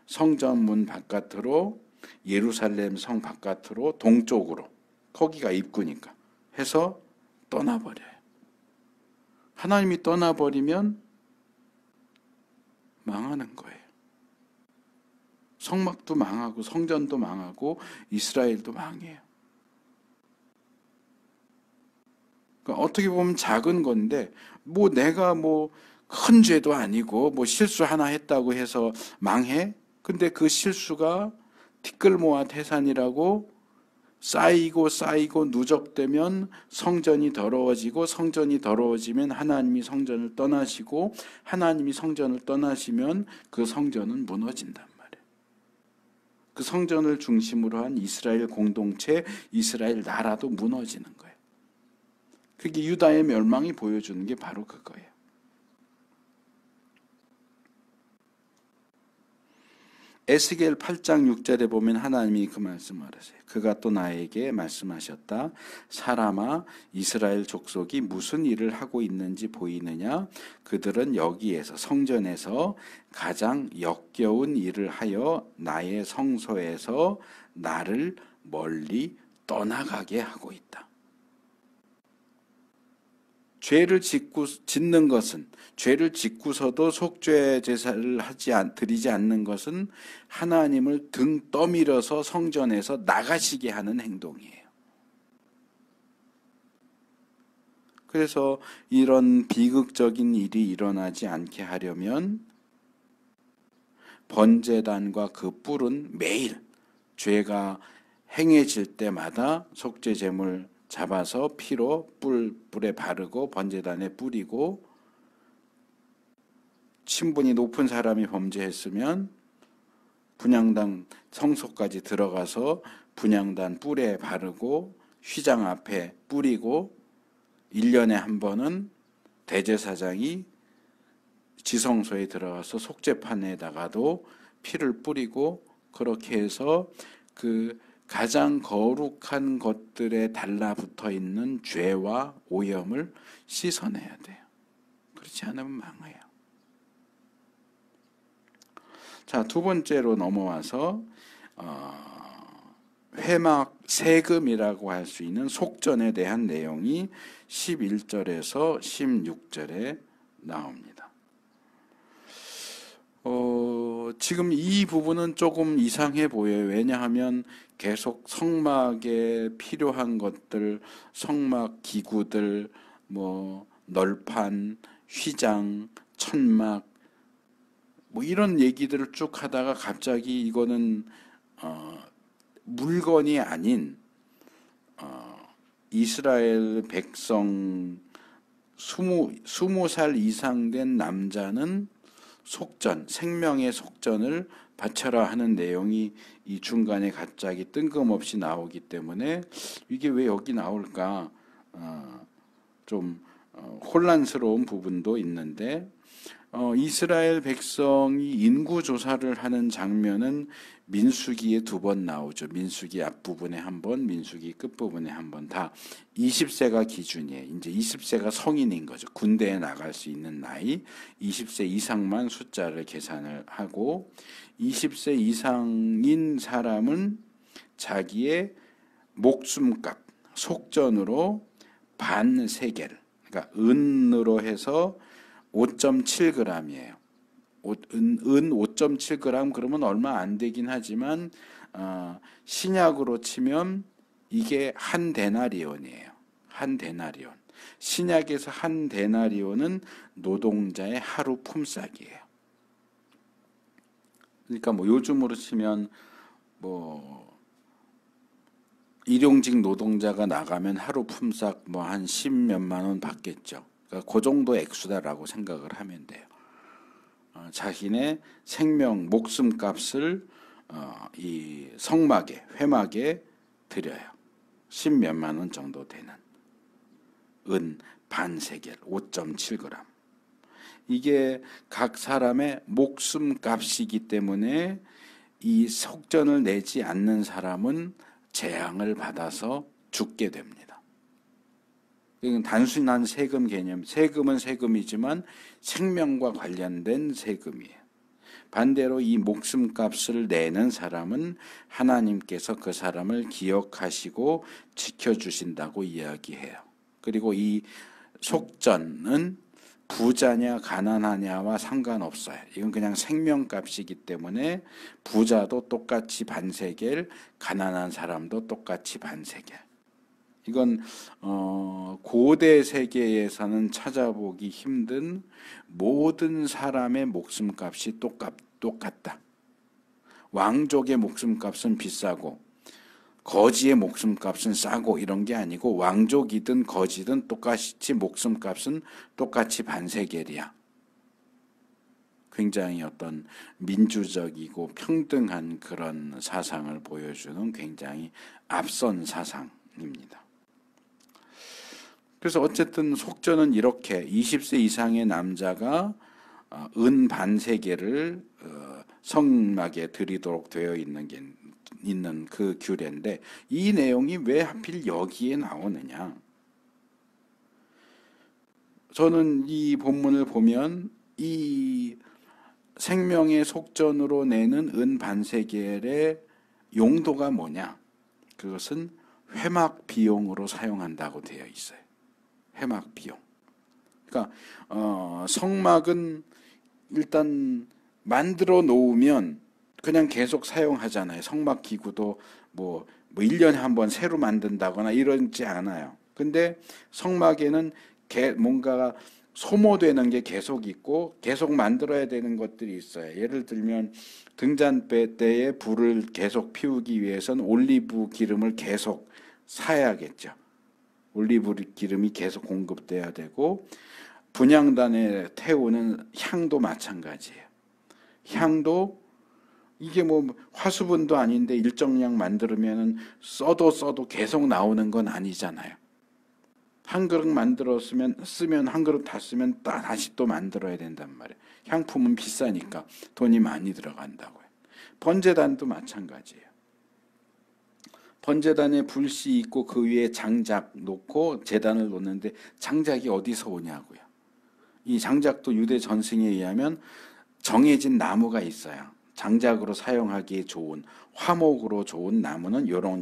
성전 문 바깥으로, 예루살렘 성 바깥으로, 동쪽으로, 거기가 입구니까 해서 떠나버려요. 하나님이 떠나버리면 망하는 거예요. 성막도 망하고 성전도 망하고 이스라엘도 망해요. 그러니까 어떻게 보면 작은 건데, 뭐 내가 뭐 큰 죄도 아니고 뭐 실수 하나 했다고 해서 망해? 근데 그 실수가 티끌모아 태산이라고 쌓이고 누적되면 성전이 더러워지고, 성전이 더러워지면 하나님이 성전을 떠나시고, 하나님이 성전을 떠나시면 그 성전은 무너진단 말이에요. 그 성전을 중심으로 한 이스라엘 공동체, 이스라엘 나라도 무너지는 거예요. 그게 유다의 멸망이 보여주는 게 바로 그거예요. 에스겔 8장 6절에 보면 하나님이 그 말씀을 하세요. 그가 또 나에게 말씀하셨다. 사람아, 이스라엘 족속이 무슨 일을 하고 있는지 보이느냐? 그들은 여기에서, 성전에서 가장 역겨운 일을 하여 나의 성소에서 나를 멀리 떠나가게 하고 있다. 죄를 짓는 것은, 죄를 짓고서도 속죄 제사를 드리지 않는 것은 하나님을 등 떠밀어서 성전에서 나가시게 하는 행동이에요. 그래서 이런 비극적인 일이 일어나지 않게 하려면 번제단과 그 뿔은 매일 죄가 행해질 때마다 속죄 제물 잡아서 피로 뿔에 바르고 번제단에 뿌리고, 신분이 높은 사람이 범죄했으면 분향단 성소까지 들어가서 분향단 뿔에 바르고 휘장 앞에 뿌리고, 1년에 한 번은 대제사장이 지성소에 들어가서 속죄판에다가도 피를 뿌리고, 그렇게 해서 그 가장 거룩한 것들에 달라붙어 있는 죄와 오염을 씻어내야 돼요. 그렇지 않으면 망해요. 자, 두 번째로 넘어와서 회막 세금이라고 할 수 있는 속전에 대한 내용이 11절에서 16절에 나옵니다. 지금 이 부분은 조금 이상해 보여요. 왜냐하면 계속 성막에 필요한 것들, 성막 기구들, 뭐 널판, 휘장, 천막, 뭐 이런 얘기들을 쭉 하다가 갑자기 이거는 물건이 아닌 이스라엘 백성 20살 이상 된 남자는 속전, 생명의 속전을 바쳐라 하는 내용이 이 중간에 갑자기 뜬금없이 나오기 때문에 이게 왜 여기 나올까 좀 혼란스러운 부분도 있는데, 이스라엘 백성이 인구 조사를 하는 장면은 민수기에 2번 나오죠. 민수기 앞부분에 한 번, 민수기 끝부분에 한 번. 다 20세가 기준이에요. 이제 20세가 성인인 거죠. 군대에 나갈 수 있는 나이. 20세 이상만 숫자를 계산을 하고, 20세 이상인 사람은 자기의 목숨값, 속전으로 반세겔, 그러니까 은으로 해서 5.7g이에요. 은 5.7g 그러면 얼마 안 되긴 하지만 신약으로 치면 이게 한 데나리온이에요. 한 데나리온. 신약에서 한 데나리온은 노동자의 하루 품삯이에요. 그러니까 뭐 요즘으로 치면 뭐 일용직 노동자가 나가면 하루 품삯 뭐 한 10몇만 원 받겠죠. 그러니까 그 정도 액수다라고 생각을 하면 돼요. 자신의 생명 목숨값을 이 성막에 회막에 드려요. 10몇만 원 정도 되는 은 반세겔 5.7g. 이게 각 사람의 목숨값이기 때문에 이 속전을 내지 않는 사람은 재앙을 받아서 죽게 됩니다. 이건 단순한 세금 개념, 세금은 세금이지만 생명과 관련된 세금이에요. 반대로 이 목숨값을 내는 사람은 하나님께서 그 사람을 기억하시고 지켜주신다고 이야기해요. 그리고 이 속전은 부자냐 가난하냐와 상관없어요. 이건 그냥 생명값이기 때문에 부자도 똑같이 반세겔, 가난한 사람도 똑같이 반세겔. 이건 고대 세계에서는 찾아보기 힘든 모든 사람의 목숨값이 똑같다. 왕족의 목숨값은 비싸고 거지의 목숨값은 싸고 이런 게 아니고 왕족이든 거지든 똑같이 목숨값은 똑같이 반세겔이야. 굉장히 어떤 민주적이고 평등한 그런 사상을 보여주는 굉장히 앞선 사상입니다. 그래서 어쨌든 속전은 이렇게 20세 이상의 남자가 은 반세겔을 성막에 드리도록 되어 있는 그 규례인데 이 내용이 왜 하필 여기에 나오느냐? 저는 이 본문을 보면 이 생명의 속전으로 내는 은 반세겔의 용도가 뭐냐? 그것은 회막 비용으로 사용한다고 되어 있어요. 회막 비용. 그러니까 성막은 일단 만들어 놓으면 그냥 계속 사용하잖아요. 성막 기구도 뭐 1년에 한 번 새로 만든다거나 이러지 않아요. 근데 성막에는 뭔가 소모되는 게 계속 있고 계속 만들어야 되는 것들이 있어요. 예를 들면 등잔배 때에 불을 계속 피우기 위해서는 올리브 기름을 계속 사야겠죠. 올리브 기름이 계속 공급돼야 되고 분향단에 태우는 향도 마찬가지예요. 향도 이게 뭐 화수분도 아닌데 일정량 만들면은 써도 계속 나오는 건 아니잖아요. 한 그릇 쓰면 한 그릇 다 쓰면 다시 또 만들어야 된단 말이에요. 향품은 비싸니까 돈이 많이 들어간다고요. 번제단도 마찬가지예요. 번제단에 불씨 있고 그 위에 장작 놓고 제단을 놓는데 장작이 어디서 오냐고요. 이 장작도 유대 전승에 의하면 정해진 나무가 있어요. 장작으로 사용하기에 좋은 화목으로 좋은 나무는 요런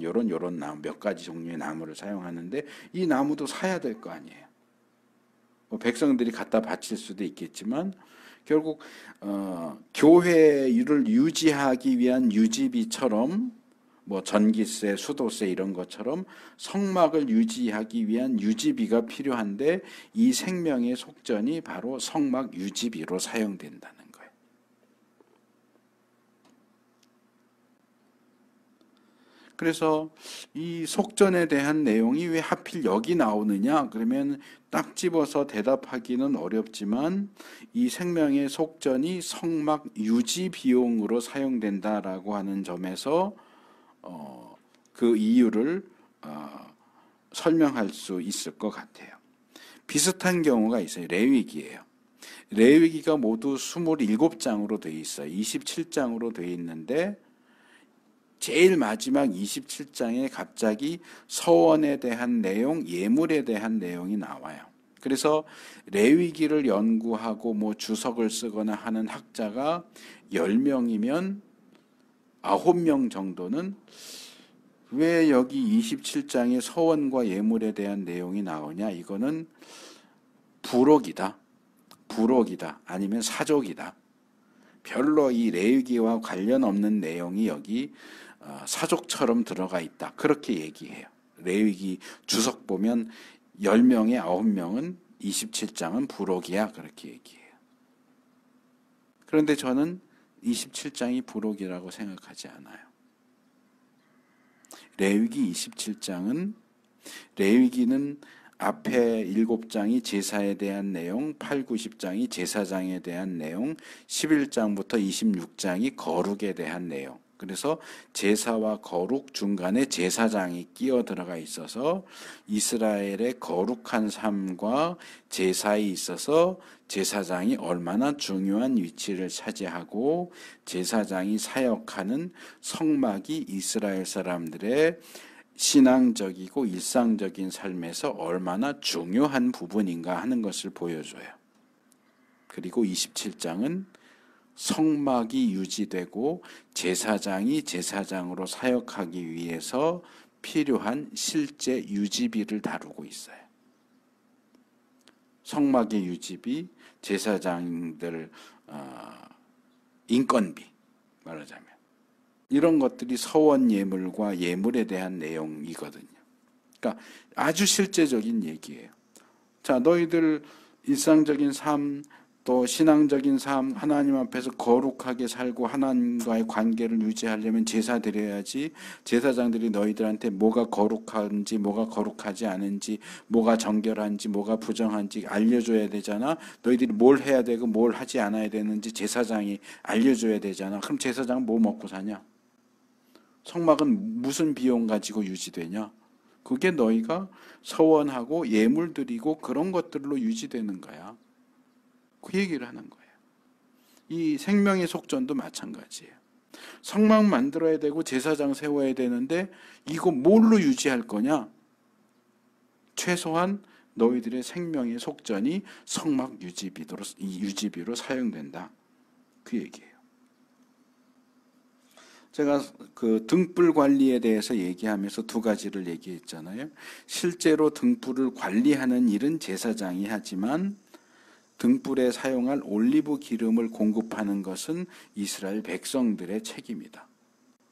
나무 몇 가지 종류의 나무를 사용하는데 이 나무도 사야 될 거 아니에요. 뭐 백성들이 갖다 바칠 수도 있겠지만 결국 교회를 유지하기 위한 유지비처럼 뭐 전기세, 수도세 이런 것처럼 성막을 유지하기 위한 유지비가 필요한데 이 생명의 속전이 바로 성막 유지비로 사용된다는 거예요. 그래서 이 속전에 대한 내용이 왜 하필 여기 나오느냐? 그러면 딱 집어서 대답하기는 어렵지만 이 생명의 속전이 성막 유지 비용으로 사용된다라고 하는 점에서 그 이유를 설명할 수 있을 것 같아요. 비슷한 경우가 있어요. 레위기예요. 레위기가 모두 27장으로 되어 있어요. 27장으로 되어 있는데 제일 마지막 27장에 갑자기 서원에 대한 내용, 예물에 대한 내용이 나와요. 그래서 레위기를 연구하고 뭐 주석을 쓰거나 하는 학자가 10명이면 9명 정도는 왜 여기 27장에 서원과 예물에 대한 내용이 나오냐? 이거는 부록이다. 아니면 사족이다. 별로 이 레위기와 관련 없는 내용이 여기 사족처럼 들어가 있다. 그렇게 얘기해요. 레위기 주석 보면 10명에 9명은 27장은 부록이야. 그렇게 얘기해요. 그런데 저는 27장이 부록이라고 생각하지 않아요. 레위기 27장은 레위기는 앞에 7장이 제사에 대한 내용, 8, 90장이 제사장에 대한 내용, 11장부터 26장이 거룩에 대한 내용. 그래서 제사와 거룩 중간에 제사장이 끼어 들어가 있어서 이스라엘의 거룩한 삶과 제사에 있어서 제사장이 얼마나 중요한 위치를 차지하고 제사장이 사역하는 성막이 이스라엘 사람들의 신앙적이고 일상적인 삶에서 얼마나 중요한 부분인가 하는 것을 보여줘요. 그리고 27장은 성막이 유지되고 제사장이 제사장으로 사역하기 위해서 필요한 실제 유지비를 다루고 있어요. 성막의 유지비, 제사장들 인건비 말하자면 이런 것들이 서원 예물과 예물에 대한 내용이거든요. 그러니까 아주 실제적인 얘기예요. 자, 너희들 일상적인 삶, 또 신앙적인 삶, 하나님 앞에서 거룩하게 살고 하나님과의 관계를 유지하려면 제사 드려야지. 제사장들이 너희들한테 뭐가 거룩한지, 뭐가 거룩하지 않은지, 뭐가 정결한지, 뭐가 부정한지 알려줘야 되잖아. 너희들이 뭘 해야 되고 뭘 하지 않아야 되는지 제사장이 알려줘야 되잖아. 그럼 제사장은 뭐 먹고 사냐? 성막은 무슨 비용 가지고 유지되냐? 그게 너희가 서원하고 예물 드리고 그런 것들로 유지되는 거야. 그 얘기를 하는 거예요. 이 생명의 속전도 마찬가지예요. 성막 만들어야 되고 제사장 세워야 되는데 이거 뭘로 유지할 거냐? 최소한 너희들의 생명의 속전이 성막 유지비로 사용된다. 그 얘기예요. 제가 그 등불 관리에 대해서 얘기하면서 두 가지를 얘기했잖아요. 실제로 등불을 관리하는 일은 제사장이 하지만 등불에 사용할 올리브 기름을 공급하는 것은 이스라엘 백성들의 책임이다.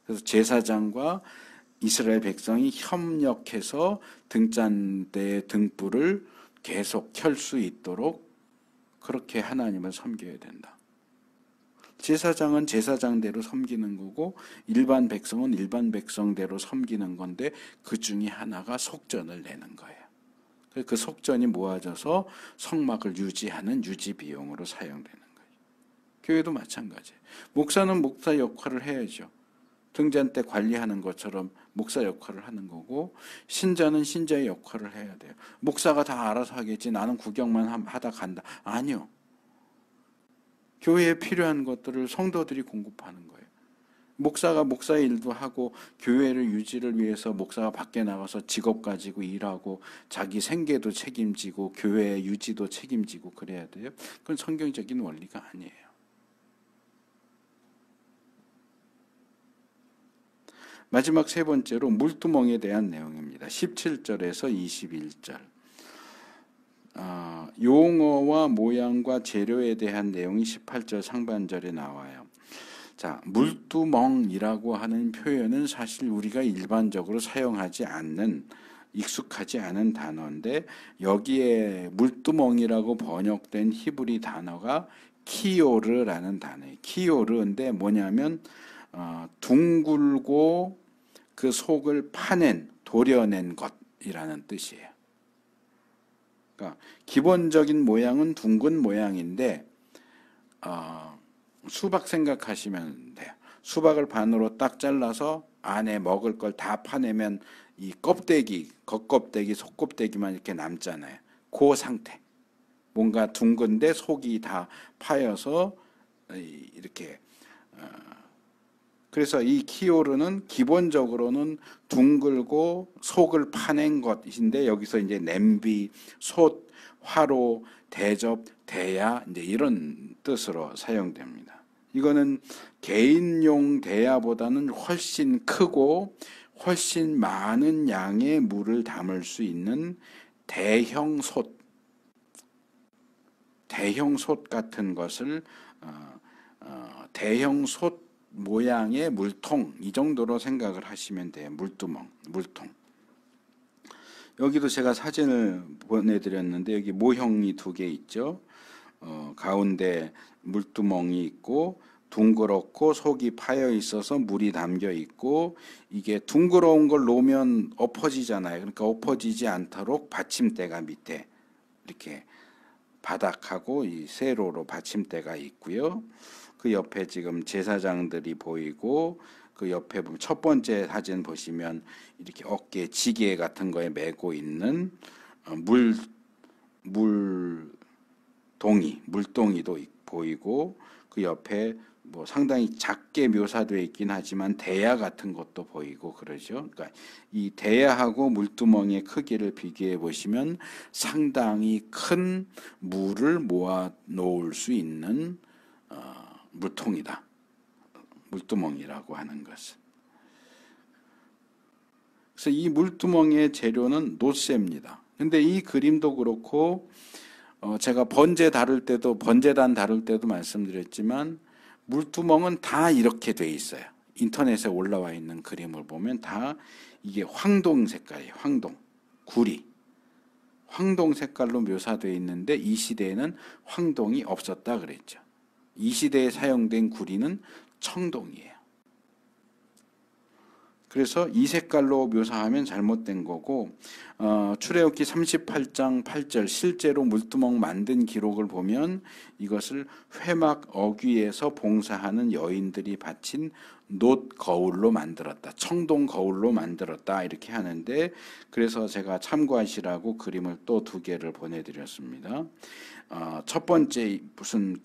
그래서 제사장과 이스라엘 백성이 협력해서 등잔대의 등불을 계속 켤 수 있도록 그렇게 하나님을 섬겨야 된다. 제사장은 제사장대로 섬기는 거고 일반 백성은 일반 백성대로 섬기는 건데 그 중에 하나가 속전을 내는 거예요. 그 속전이 모아져서 성막을 유지하는 유지 비용으로 사용되는 거예요. 교회도 마찬가지예요. 목사는 목사 역할을 해야죠. 등잔대 관리하는 것처럼 목사 역할을 하는 거고 신자는 신자의 역할을 해야 돼요. 목사가 다 알아서 하겠지 나는 구경만 하다 간다. 아니요. 교회에 필요한 것들을 성도들이 공급하는 거예요. 목사가 목사의 일도 하고 교회를 유지를 위해서 목사가 밖에 나가서 직업 가지고 일하고 자기 생계도 책임지고 교회의 유지도 책임지고 그래야 돼요. 그건 성경적인 원리가 아니에요. 마지막 세 번째로 물두멍에 대한 내용입니다. 17절에서 21절. 용어와 모양과 재료에 대한 내용이 18절 상반절에 나와요. 자, 물두멍이라고 하는 표현은 사실 우리가 일반적으로 사용하지 않는 익숙하지 않은 단어인데 여기에 물두멍이라고 번역된 히브리 단어가 키오르라는 단어예요. 키오르인데 뭐냐면 둥글고 그 속을 파낸 도려낸 것이라는 뜻이에요. 그러니까 기본적인 모양은 둥근 모양인데 수박 생각하시면 돼요. 수박을 반으로 딱 잘라서 안에 먹을 걸 다 파내면 이 껍데기, 겉껍데기, 속껍데기만 이렇게 남잖아요. 그 상태. 뭔가 둥근데 속이 다 파여서 이렇게 그래서 이 키오르는 기본적으로는 둥글고 속을 파낸 것인데 여기서 이제 냄비, 솥, 화로, 대접, 대야 이제 이런 뜻으로 사용됩니다. 이거는 개인용 대야보다는 훨씬 크고 훨씬 많은 양의 물을 담을 수 있는 대형 솥 같은 것을 대형 솥 모양의 물통 이 정도로 생각을 하시면 돼요. 물두멍, 물통. 여기도 제가 사진을 보내드렸는데 여기 모형이 두 개 있죠. 가운데 물두멍이 있고 둥그렇고 속이 파여 있어서 물이 담겨 있고 이게 둥그러운 걸 놓으면 엎어지잖아요. 그러니까 엎어지지 않도록 받침대가 밑에 이렇게 바닥하고 이 세로로 받침대가 있고요. 그 옆에 지금 제사장들이 보이고 그 옆에 보면 첫 번째 사진 보시면 이렇게 어깨 지게 같은 거에 메고 있는 물동이도 보이고 그 옆에 뭐 상당히 작게 묘사되어 있긴 하지만 대야 같은 것도 보이고 그러죠. 그러니까 이 대야하고 물두멍의 크기를 비교해 보시면 상당히 큰 물을 모아 놓을 수 있는 물통이다. 물두멍이라고 하는 것은. 그래서 이 물두멍의 재료는 노쇠입니다. 근데 이 그림도 그렇고 제가 번제단 다룰 때도 말씀드렸지만 물두멍은 다 이렇게 돼 있어요. 인터넷에 올라와 있는 그림을 보면 다 이게 황동 색깔이에요. 구리. 황동 색깔로 묘사되어 있는데 이 시대에는 황동이 없었다 그랬죠. 이 시대에 사용된 구리는 청동이에요. 그래서 이 색깔로 묘사하면 잘못된 거고 출애굽기 38장 8절 실제로 물두멍 만든 기록을 보면 이것을 회막 어귀에서 봉사하는 여인들이 바친 놋 거울로 만들었다. 청동 거울로 만들었다. 이렇게 하는데 그래서 제가 참고하시라고 그림을 또 두 개를 보내드렸습니다. 첫 번째 무슨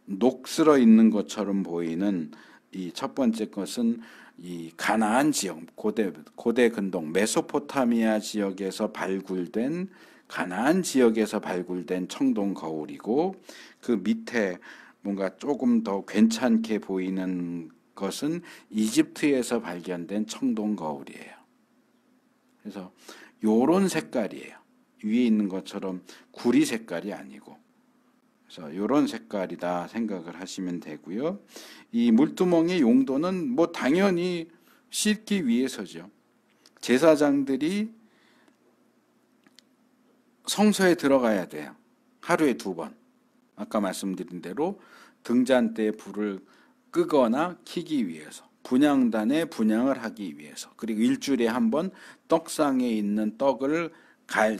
녹슬어 있는 것처럼 보이는 이 첫 번째 것은 이 가나안 지역, 고대 근동 메소포타미아 지역에서 발굴된 가나안 지역에서 발굴된 청동 거울이고 그 밑에 뭔가 조금 더 괜찮게 보이는 것은 이집트에서 발견된 청동 거울이에요. 그래서 요런 색깔이에요. 위에 있는 것처럼 구리 색깔이 아니고. 그래서 이런 색깔이다 생각을 하시면 되고요. 이 물두멍의 용도는 뭐 당연히 씻기 위해서죠. 제사장들이 성소에 들어가야 돼요. 하루에 2번. 아까 말씀드린 대로 등잔 때 불을 끄거나 켜기 위해서, 분향단에 분향을 하기 위해서, 그리고 일주일에 1번 떡상에 있는 떡을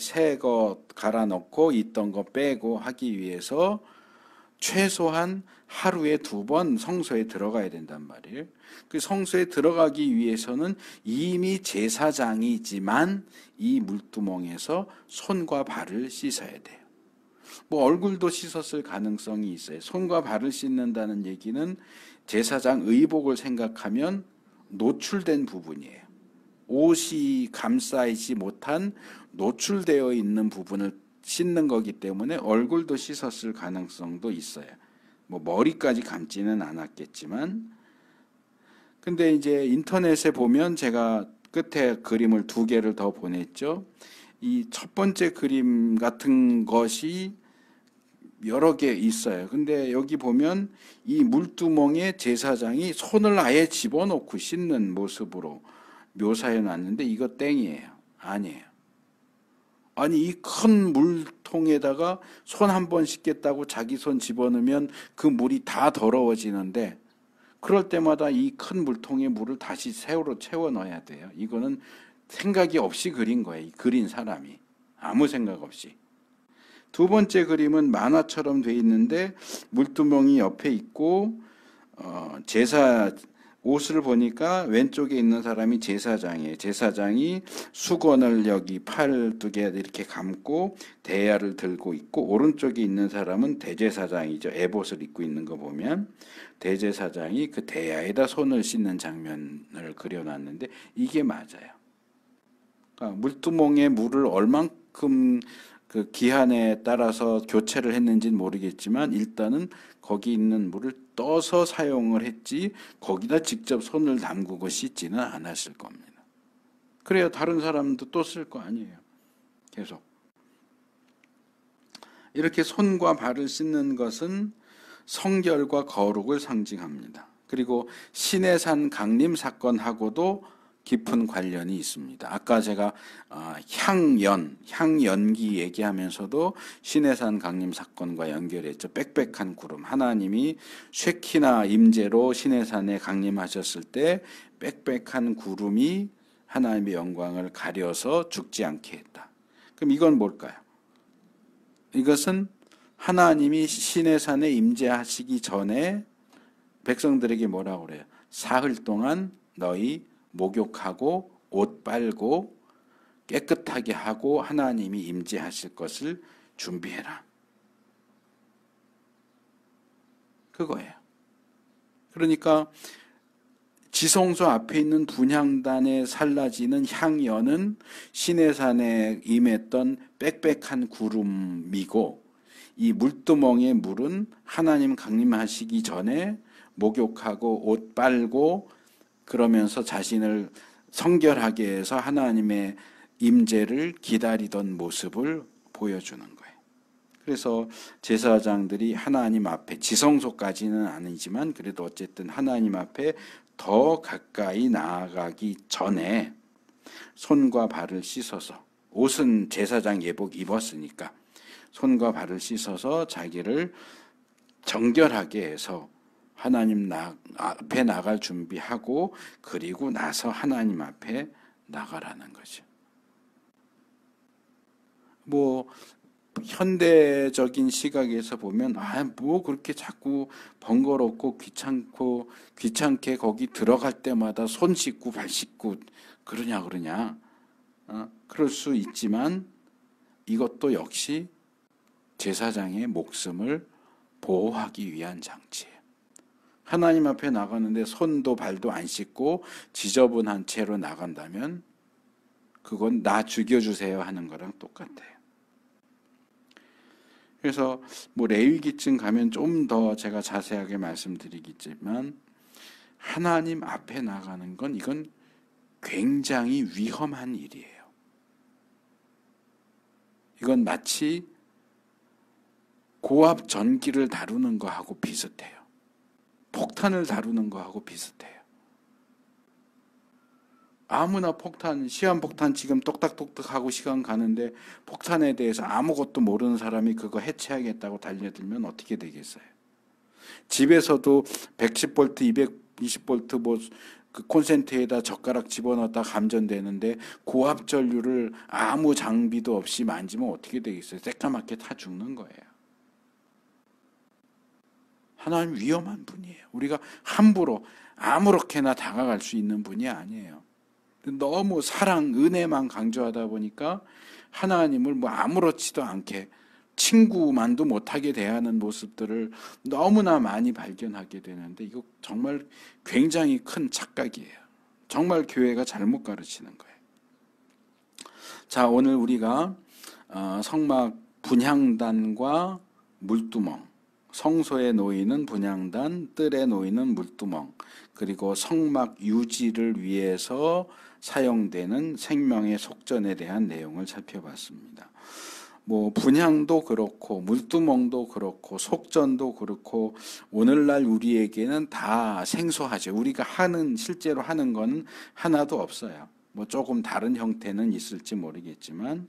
새 거 갈아 넣고 있던 거 빼고 하기 위해서 최소한 하루에 2번 성소에 들어가야 된단 말이에요. 그 성소에 들어가기 위해서는 이미 제사장이지만 이 물두멍에서 손과 발을 씻어야 돼요. 뭐 얼굴도 씻었을 가능성이 있어요. 손과 발을 씻는다는 얘기는 제사장 의복을 생각하면 노출된 부분이에요. 옷이 감싸이지 못한 노출되어 있는 부분을 씻는 거기 때문에 얼굴도 씻었을 가능성도 있어요. 뭐 머리까지 감지는 않았겠지만, 근데 이제 인터넷에 보면 제가 끝에 그림을 2개를 더 보냈죠. 이 첫 번째 그림 같은 것이 여러 개 있어요. 근데 여기 보면 이 물두멍에 제사장이 손을 아예 집어넣고 씻는 모습으로 묘사해 놨는데 이거 땡이에요. 아니에요. 아니 이 큰 물통에다가 손 1번 씻겠다고 자기 손 집어넣으면 그 물이 다 더러워지는데 그럴 때마다 이 큰 물통에 물을 다시 새로 채워 넣어야 돼요. 이거는 생각이 없이 그린 거예요. 이 그린 사람이. 아무 생각 없이. 2번째 그림은 만화처럼 돼 있는데 물두멍이 옆에 있고 옷을 보니까 왼쪽에 있는 사람이 제사장이에요. 제사장이 수건을 여기 팔 2개 이렇게 감고 대야를 들고 있고 오른쪽에 있는 사람은 대제사장이죠. 에봇을 입고 있는 거 보면 대제사장이 그 대야에다 손을 씻는 장면을 그려놨는데 이게 맞아요. 그러니까 물두멍에 물을 얼만큼 그 기한에 따라서 교체를 했는지는 모르겠지만 일단은 거기 있는 물을 떠서 사용을 했지 거기다 직접 손을 담그고 씻지는 않았을 겁니다. 그래야 다른 사람도 또 쓸 거 아니에요. 계속. 이렇게 손과 발을 씻는 것은 성결과 거룩을 상징합니다. 그리고 시내산 강림 사건하고도 깊은 관련이 있습니다. 아까 제가 향연기 얘기하면서도 시내산 강림 사건과 연결했죠. 빽빽한 구름. 하나님이 쉐키나 임재로 시내산에 강림하셨을 때 빽빽한 구름이 하나님의 영광을 가려서 죽지 않게 했다. 그럼 이건 뭘까요? 이것은 하나님이 시내산에 임재하시기 전에 백성들에게 뭐라고 그래요? 사흘 동안 너희 목욕하고 옷 빨고 깨끗하게 하고 하나님이 임재하실 것을 준비해라. 그거예요. 그러니까 지성소 앞에 있는 분향단에 살라지는 향연은 시내산에 임했던 빽빽한 구름이고, 이 물두멍의 물은 하나님 강림하시기 전에 목욕하고 옷 빨고 그러면서 자신을 성결하게 해서 하나님의 임재를 기다리던 모습을 보여주는 거예요. 그래서 제사장들이 하나님 앞에, 지성소까지는 아니지만 그래도 어쨌든 하나님 앞에 더 가까이 나아가기 전에 손과 발을 씻어서, 옷은 제사장 예복 입었으니까 손과 발을 씻어서 자기를 정결하게 해서 하나님 앞에 나갈 준비하고, 그리고 나서 하나님 앞에 나가라는 거죠. 뭐 현대적인 시각에서 보면 뭐 그렇게 자꾸 번거롭고 귀찮게 거기 들어갈 때마다 손 씻고 발 씻고 그러냐 그럴 수 있지만 이것도 역시 제사장의 목숨을 보호하기 위한 장치예요. 하나님 앞에 나가는데 손도 발도 안 씻고 지저분한 채로 나간다면 그건 나 죽여주세요 하는 거랑 똑같아요. 그래서 뭐 레위기쯤 가면 좀 더 제가 자세하게 말씀드리겠지만, 하나님 앞에 나가는 건 이건 굉장히 위험한 일이에요. 이건 마치 고압 전기를 다루는 거하고 비슷해요. 폭탄을 다루는 거하고 비슷해요. 아무나 시한폭탄 지금 똑딱똑딱 하고 시간 가는데 폭탄에 대해서 아무것도 모르는 사람이 그거 해체하겠다고 달려들면 어떻게 되겠어요? 집에서도 110V, 220V 뭐 그 콘센트에다 젓가락 집어넣었다 감전되는데 고압 전류를 아무 장비도 없이 만지면 어떻게 되겠어요? 새까맣게 타 죽는 거예요. 하나님 위험한 분이에요. 우리가 함부로 아무렇게나 다가갈 수 있는 분이 아니에요. 너무 사랑, 은혜만 강조하다 보니까 하나님을 뭐 아무렇지도 않게 친구만도 못하게 대하는 모습들을 너무나 많이 발견하게 되는데, 이거 정말 굉장히 큰 착각이에요. 정말 교회가 잘못 가르치는 거예요. 자, 오늘 우리가 성막 분향단과 물두멍, 성소에 놓이는 분향단, 뜰에 놓이는 물두멍, 그리고 성막 유지를 위해서 사용되는 생명의 속전에 대한 내용을 살펴봤습니다. 뭐 분향도 그렇고 물두멍도 그렇고 속전도 그렇고 오늘날 우리에게는 다 생소하죠. 우리가 실제로 하는 건 하나도 없어요. 뭐 조금 다른 형태는 있을지 모르겠지만,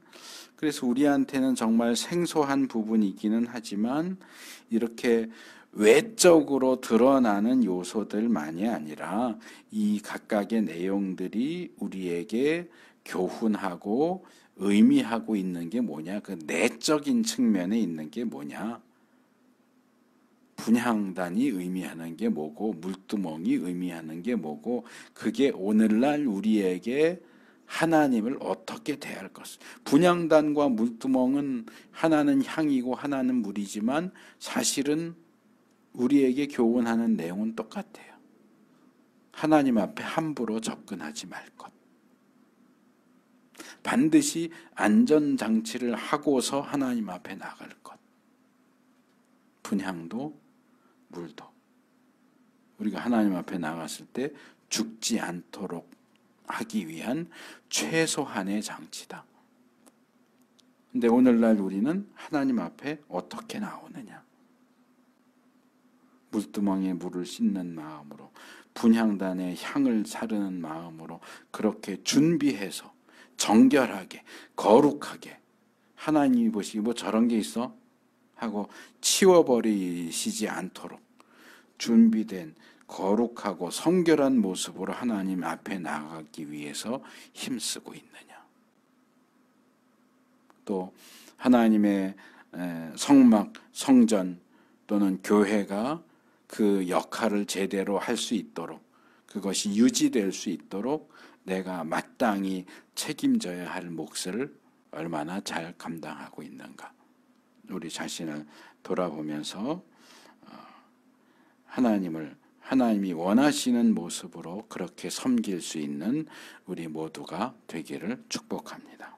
그래서 우리한테는 정말 생소한 부분이기는 하지만 이렇게 외적으로 드러나는 요소들만이 아니라 이 각각의 내용들이 우리에게 교훈하고 의미하고 있는 게 뭐냐, 그 내적인 측면에 있는 게 뭐냐, 분향단이 의미하는 게 뭐고 물두멍이 의미하는 게 뭐고, 그게 오늘날 우리에게 하나님을 어떻게 대할 것을, 분향단과 물두멍은 하나는 향이고 하나는 물이지만 사실은 우리에게 교훈하는 내용은 똑같아요. 하나님 앞에 함부로 접근하지 말 것. 반드시 안전장치를 하고서 하나님 앞에 나갈 것. 분향도 물도 우리가 하나님 앞에 나갔을 때 죽지 않도록 하기 위한 최소한의 장치다. 근데 오늘날 우리는 하나님 앞에 어떻게 나오느냐? 물두멍에 물을 씻는 마음으로, 분향단의 향을 사르는 마음으로 그렇게 준비해서 정결하게 거룩하게, 하나님이 보시기 뭐 저런 게 있어? 하고 치워버리시지 않도록 준비된 거룩하고 성결한 모습으로 하나님 앞에 나아가기 위해서 힘쓰고 있느냐. 또 하나님의 성막, 성전 또는 교회가 그 역할을 제대로 할 수 있도록, 그것이 유지될 수 있도록 내가 마땅히 책임져야 할 몫을 얼마나 잘 감당하고 있는가. 우리 자신을 돌아보면서 하나님이 원하시는 모습으로 그렇게 섬길 수 있는 우리 모두가 되기를 축복합니다.